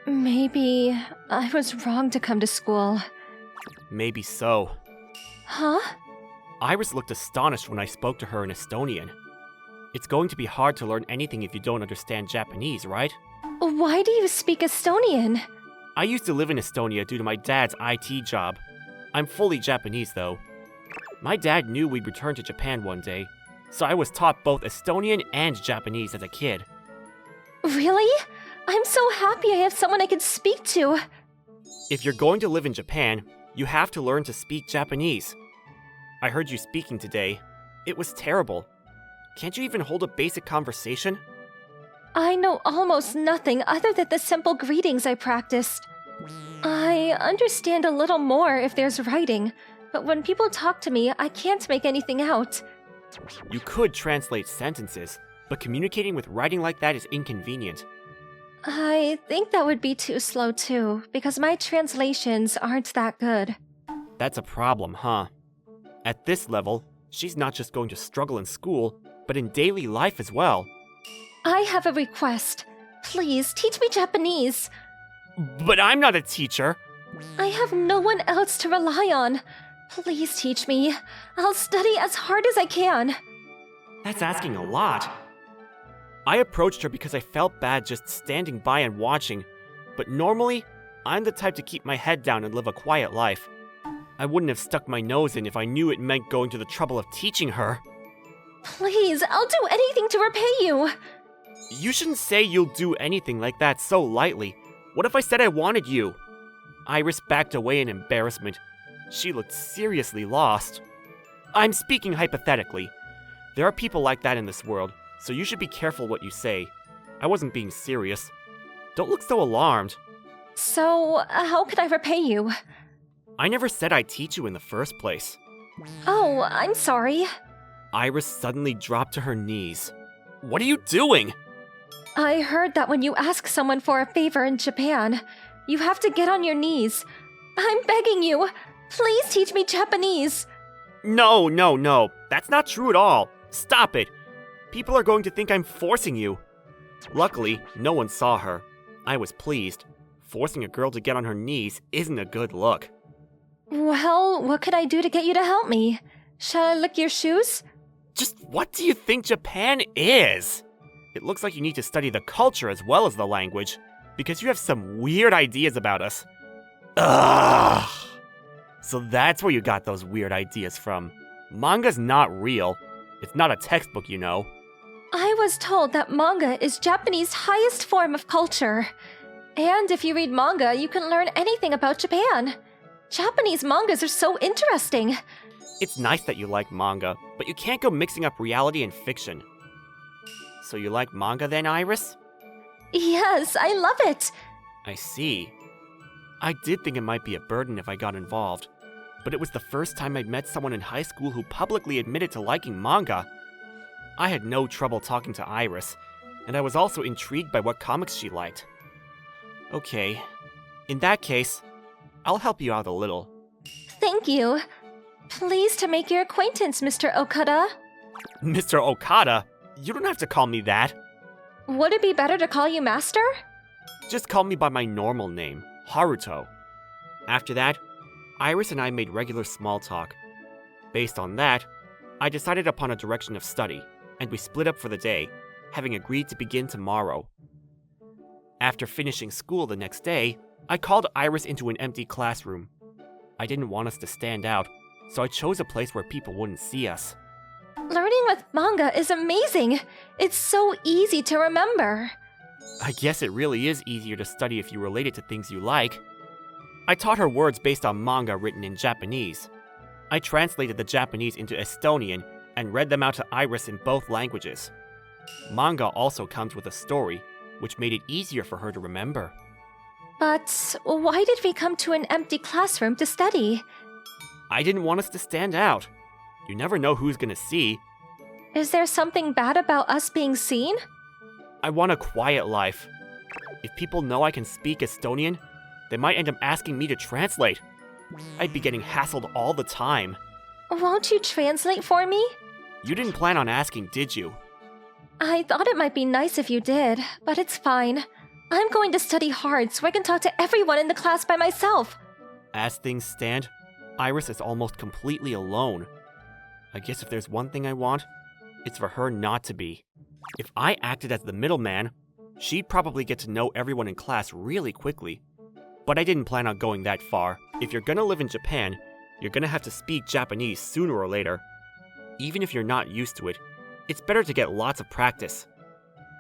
Maybe I was wrong to come to school. Maybe so. Huh? Iris looked astonished when I spoke to her in Estonian. It's going to be hard to learn anything if you don't understand Japanese, right? Why do you speak Estonian? I used to live in Estonia due to my dad's IT job. I'm fully Japanese, though. My dad knew we'd return to Japan one day, so I was taught both Estonian and Japanese as a kid. Really? I'm so happy I have someone I can speak to. If you're going to live in Japan, you have to learn to speak Japanese. I heard you speaking today. It was terrible. Can't you even hold a basic conversation? I know almost nothing other than the simple greetings I practiced. I understand a little more if there's writing, but when people talk to me, I can't make anything out. You could translate sentences, but communicating with writing like that is inconvenient. I think that would be too slow too, because my translations aren't that good. That's a problem, huh? At this level, she's not just going to struggle in school, but in daily life as well. I have a request. Please teach me Japanese. But I'm not a teacher. I have no one else to rely on. Please teach me. I'll study as hard as I can. That's asking a lot. I approached her because I felt bad just standing by and watching, but normally, I'm the type to keep my head down and live a quiet life. I wouldn't have stuck my nose in if I knew it meant going to the trouble of teaching her. Please, I'll do anything to repay you. You shouldn't say you'll do anything like that so lightly. What if I said I wanted you? Iris backed away in embarrassment. She looked seriously lost. I'm speaking hypothetically. There are people like that in this world, so you should be careful what you say. I wasn't being serious. Don't look so alarmed. So, how can I repay you? I never said I'd teach you in the first place. Oh, I'm sorry. Iris suddenly dropped to her knees. What are you doing? I heard that when you ask someone for a favor in Japan, you have to get on your knees. I'm begging you. Please teach me Japanese. No. That's not true at all. Stop it. People are going to think I'm forcing you. Luckily, no one saw her. I was pleased. Forcing a girl to get on her knees isn't a good look. Well, what could I do to get you to help me? Shall I lick your shoes? Just what do you think Japan is? It looks like you need to study the culture as well as the language, because you have some weird ideas about us. Ugh! So that's where you got those weird ideas from. Manga's not real. It's not a textbook, you know. I was told that manga is Japanese highest form of culture. And if you read manga, you can learn anything about Japan. Japanese mangas are so interesting. It's nice that you like manga, but you can't go mixing up reality and fiction. So you like manga then, Iris? Yes, I love it. I see. I did think it might be a burden if I got involved, but it was the first time I'd met someone in high school who publicly admitted to liking manga. I had no trouble talking to Iris, and I was also intrigued by what comics she liked. Okay, in that case, I'll help you out a little. Thank you. Pleased to make your acquaintance, Mr. Okada. Mr. Okada? You don't have to call me that. Would it be better to call you Master? Just call me by my normal name, Haruto. After that, Iris and I made regular small talk. Based on that, I decided upon a direction of study, and we split up for the day, having agreed to begin tomorrow. After finishing school the next day, I called Iris into an empty classroom. I didn't want us to stand out, so I chose a place where people wouldn't see us. Learning with manga is amazing. It's so easy to remember. I guess it really is easier to study if you relate it to things you like. I taught her words based on manga written in Japanese. I translated the Japanese into Estonian and read them out to Iris in both languages. Manga also comes with a story, which made it easier for her to remember. But why did we come to an empty classroom to study? I didn't want us to stand out. You never know who's gonna see. Is there something bad about us being seen? I want a quiet life. If people know I can speak Estonian, they might end up asking me to translate. I'd be getting hassled all the time. Won't you translate for me? You didn't plan on asking, did you? I thought it might be nice if you did, but it's fine. I'm going to study hard so I can talk to everyone in the class by myself. As things stand, Iris is almost completely alone. I guess if there's one thing I want, it's for her not to be. If I acted as the middleman, she'd probably get to know everyone in class really quickly. But I didn't plan on going that far. If you're gonna live in Japan, you're gonna have to speak Japanese sooner or later. Even if you're not used to it, it's better to get lots of practice.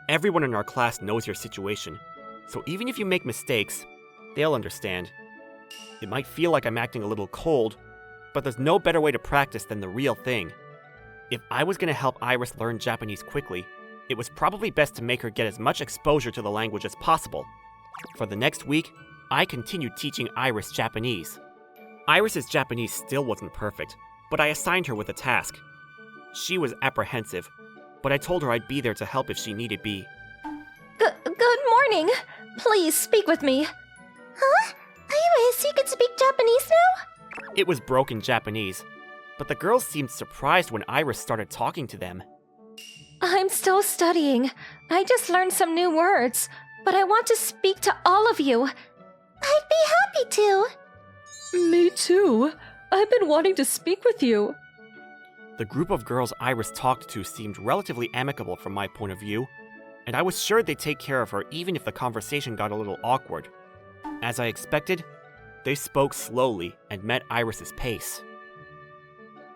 Everyone in our class knows your situation, so even if you make mistakes, they'll understand. It might feel like I'm acting a little cold, but there's no better way to practice than the real thing. If I was gonna help Iris learn Japanese quickly, it was probably best to make her get as much exposure to the language as possible. For the next week, I continued teaching Iris Japanese. Iris's Japanese still wasn't perfect, but I assigned her with a task. She was apprehensive, but I told her I'd be there to help if she needed be. Good morning. Please speak with me. Huh? Iris, you can speak Japanese now? It was broken Japanese, but the girls seemed surprised when Iris started talking to them. I'm still studying. I just learned some new words, but I want to speak to all of you. I'd be happy to. Me too. I've been wanting to speak with you. The group of girls Iris talked to seemed relatively amicable from my point of view, and I was sure they'd take care of her even if the conversation got a little awkward. As I expected, they spoke slowly and met Iris's pace.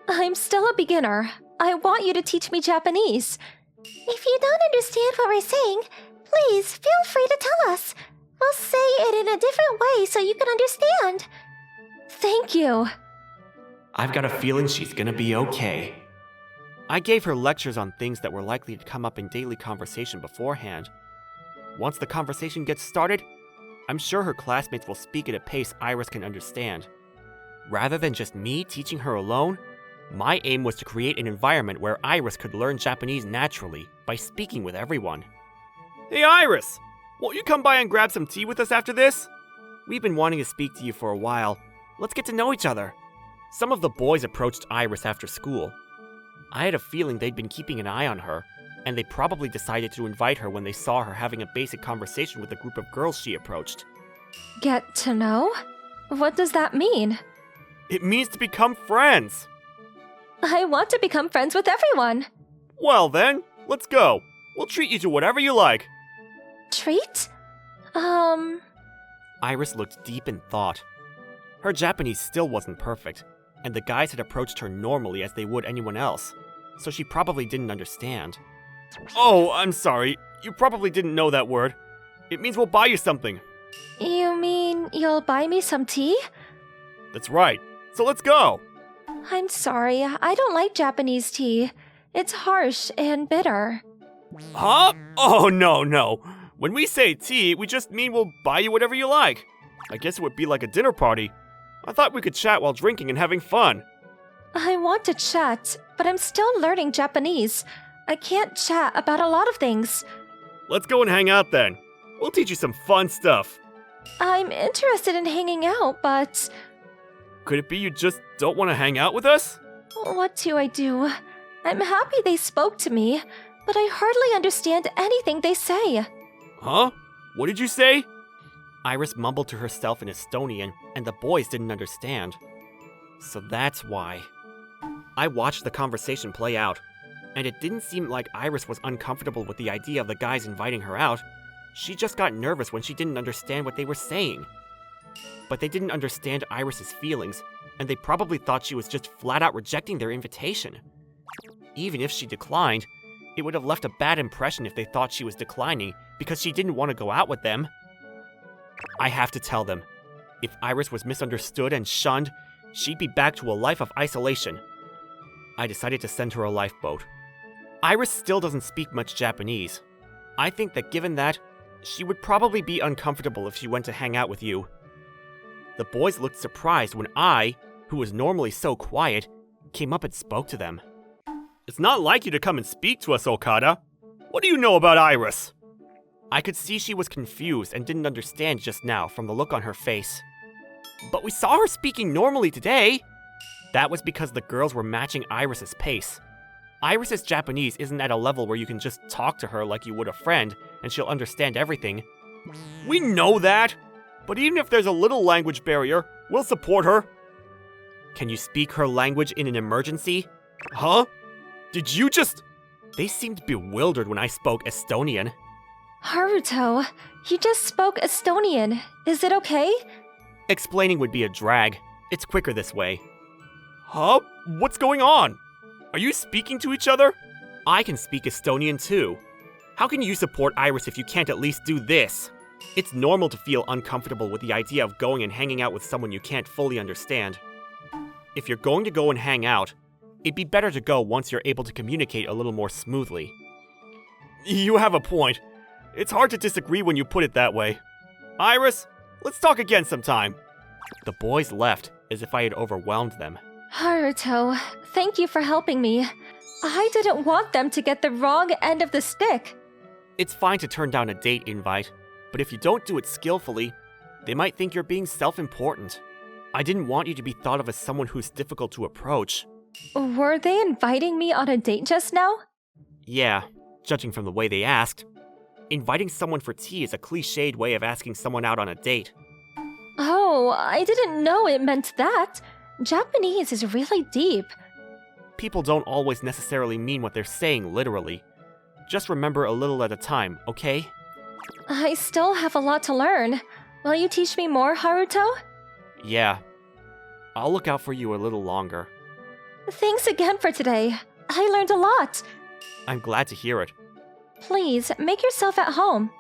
I'm still a beginner. I want you to teach me Japanese. If you don't understand what we're saying, please feel free to tell us. We'll say it in a different way so you can understand. Thank you. I've got a feeling she's gonna be okay. I gave her lectures on things that were likely to come up in daily conversation beforehand. Once the conversation gets started, I'm sure her classmates will speak at a pace Iris can understand. Rather than just me teaching her alone, my aim was to create an environment where Iris could learn Japanese naturally by speaking with everyone. Hey Iris! Won't you come by and grab some tea with us after this? We've been wanting to speak to you for a while. Let's get to know each other. Some of the boys approached Iris after school. I had a feeling they'd been keeping an eye on her, and they probably decided to invite her when they saw her having a basic conversation with a group of girls she approached. Get to know? What does that mean? It means to become friends! I want to become friends with everyone. Well then, let's go. We'll treat you to whatever you like. Treat? Iris looked deep in thought. Her Japanese still wasn't perfect, and the guys had approached her normally as they would anyone else, so she probably didn't understand. Oh, I'm sorry. You probably didn't know that word. It means we'll buy you something. You mean you'll buy me some tea? That's right. So let's go. I'm sorry, I don't like Japanese tea. It's harsh and bitter. Huh? Oh, no. When we say tea, we just mean we'll buy you whatever you like. I guess it would be like a dinner party. I thought we could chat while drinking and having fun. I want to chat, but I'm still learning Japanese. I can't chat about a lot of things. Let's go and hang out then. We'll teach you some fun stuff. I'm interested in hanging out, but Could it be you just don't want to hang out with us? what do I do? I'm happy they spoke to me, but I hardly understand anything they say. Huh? What did you say? Iris mumbled to herself in Estonian, and the boys didn't understand. So that's why. I watched the conversation play out, and it didn't seem like Iris was uncomfortable with the idea of the guys inviting her out. She just got nervous when she didn't understand what they were saying. But they didn't understand Iris's feelings, and they probably thought she was just flat out rejecting their invitation. Even if she declined, it would have left a bad impression if they thought she was declining because she didn't want to go out with them. I have to tell them. If Iris was misunderstood and shunned, she'd be back to a life of isolation. I decided to send her a lifeboat. Iris still doesn't speak much Japanese. I think that given that, she would probably be uncomfortable if she went to hang out with you. The boys looked surprised when I, who was normally so quiet, came up and spoke to them. It's not like you to come and speak to us, Okada. What do you know about Iris? I could see she was confused and didn't understand just now from the look on her face. But we saw her speaking normally today. That was because the girls were matching Iris's pace. Iris's Japanese isn't at a level where you can just talk to her like you would a friend and she'll understand everything. We know that, but even if there's a little language barrier, we'll support her. Can you speak her language in an emergency? Huh? Did you just... They seemed bewildered when I spoke Estonian. Haruto, you just spoke Estonian. Is it okay? Explaining would be a drag. It's quicker this way. Huh? What's going on? Are you speaking to each other? I can speak Estonian too. How can you support Iris if you can't at least do this? It's normal to feel uncomfortable with the idea of going and hanging out with someone you can't fully understand. If you're going to go and hang out, it'd be better to go once you're able to communicate a little more smoothly. You have a point. It's hard to disagree when you put it that way. Iris, let's talk again sometime. The boys left as if I had overwhelmed them. Haruto, thank you for helping me. I didn't want them to get the wrong end of the stick. It's fine to turn down a date invite, but if you don't do it skillfully, they might think you're being self-important. I didn't want you to be thought of as someone who's difficult to approach. Were they inviting me on a date just now? Yeah, judging from the way they asked. Inviting someone for tea is a cliched way of asking someone out on a date. Oh, I didn't know it meant that. Japanese is really deep. People don't always necessarily mean what they're saying literally. Just remember a little at a time, okay? I still have a lot to learn. Will you teach me more, Haruto? Yeah. I'll look out for you a little longer. Thanks again for today. I learned a lot. I'm glad to hear it. Please, make yourself at home.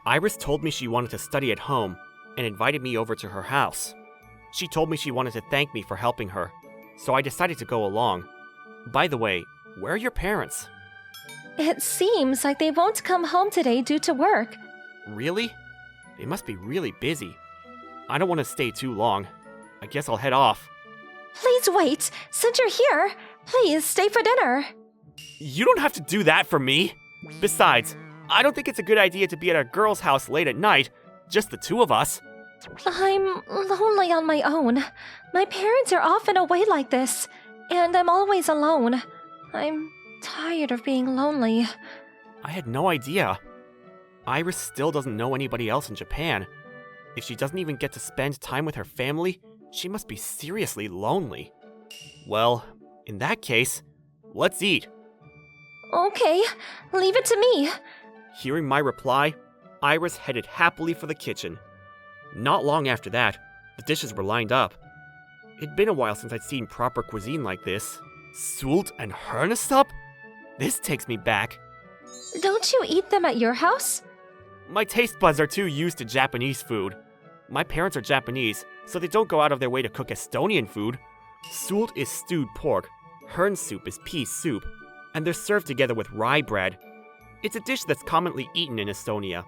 Iris told me she wanted to study at home and invited me over to her house. She told me she wanted to thank me for helping her, so I decided to go along. By the way, where are your parents? It seems like they won't come home today due to work. Really? They must be really busy. I don't want to stay too long. I guess I'll head off. Please wait. Since you're here, please stay for dinner. You don't have to do that for me. Besides, I don't think it's a good idea to be at a girl's house late at night, just the two of us. I'm lonely on my own. My parents are often away like this, and I'm always alone. I'm tired of being lonely. I had no idea. Iris still doesn't know anybody else in Japan. If she doesn't even get to spend time with her family, she must be seriously lonely. Well, in that case, let's eat. Okay, leave it to me. Hearing my reply, Iris headed happily for the kitchen. Not long after that, the dishes were lined up. It'd been a while since I'd seen proper cuisine like this. Sult and hernesup? This takes me back. Don't you eat them at your house? My taste buds are too used to Japanese food. My parents are Japanese, so they don't go out of their way to cook Estonian food. Sult is stewed pork, hern soup is pea soup, and they're served together with rye bread. It's a dish that's commonly eaten in Estonia.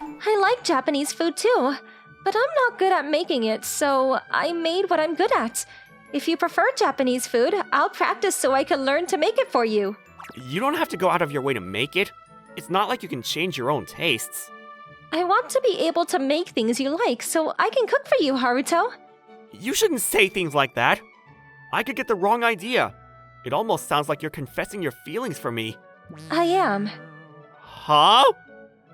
I like Japanese food too, but I'm not good at making it, so I made what I'm good at. If you prefer Japanese food, I'll practice so I can learn to make it for you. You don't have to go out of your way to make it. It's not like you can change your own tastes. I want to be able to make things you like so I can cook for you, Haruto. You shouldn't say things like that. I could get the wrong idea. It almost sounds like you're confessing your feelings for me. I am. Huh?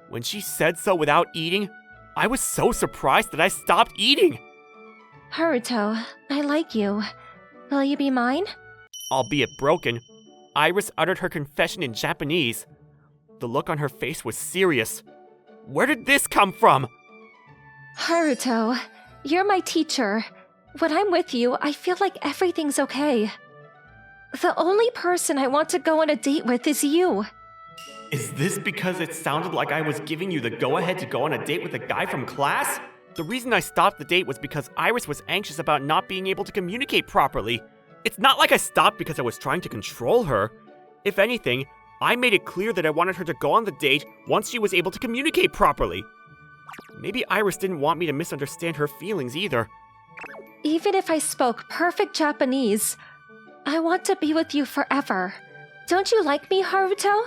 When she said so without eating, I was so surprised that I stopped eating. Haruto, I like you. Will you be mine? Albeit broken, Iris uttered her confession in Japanese. The look on her face was serious. Where did this come from? Haruto, you're my teacher. When I'm with you, I feel like everything's okay. The only person I want to go on a date with is you. Is this because it sounded like I was giving you the go-ahead to go on a date with a guy from class? The reason I stopped the date was because Iris was anxious about not being able to communicate properly. It's not like I stopped because I was trying to control her. If anything, I made it clear that I wanted her to go on the date once she was able to communicate properly. Maybe Iris didn't want me to misunderstand her feelings either. Even if I spoke perfect Japanese, I want to be with you forever. Don't you like me, Haruto?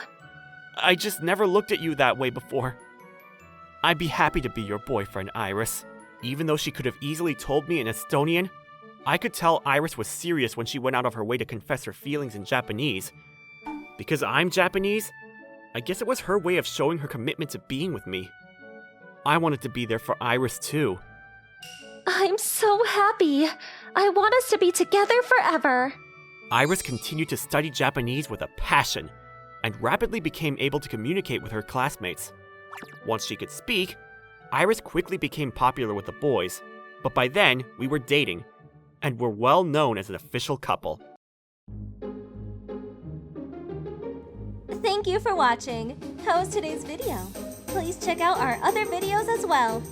I just never looked at you that way before. I'd be happy to be your boyfriend, Iris. Even though she could have easily told me in Estonian, I could tell Iris was serious when she went out of her way to confess her feelings in Japanese. Because I'm Japanese, I guess it was her way of showing her commitment to being with me. I wanted to be there for Iris too. I'm so happy. I want us to be together forever. Iris continued to study Japanese with a passion, and rapidly became able to communicate with her classmates. Once she could speak, Iris quickly became popular with the boys, but by then we were dating, and were well known as an official couple. Thank you for watching. How was today's video? Please check out our other videos as well.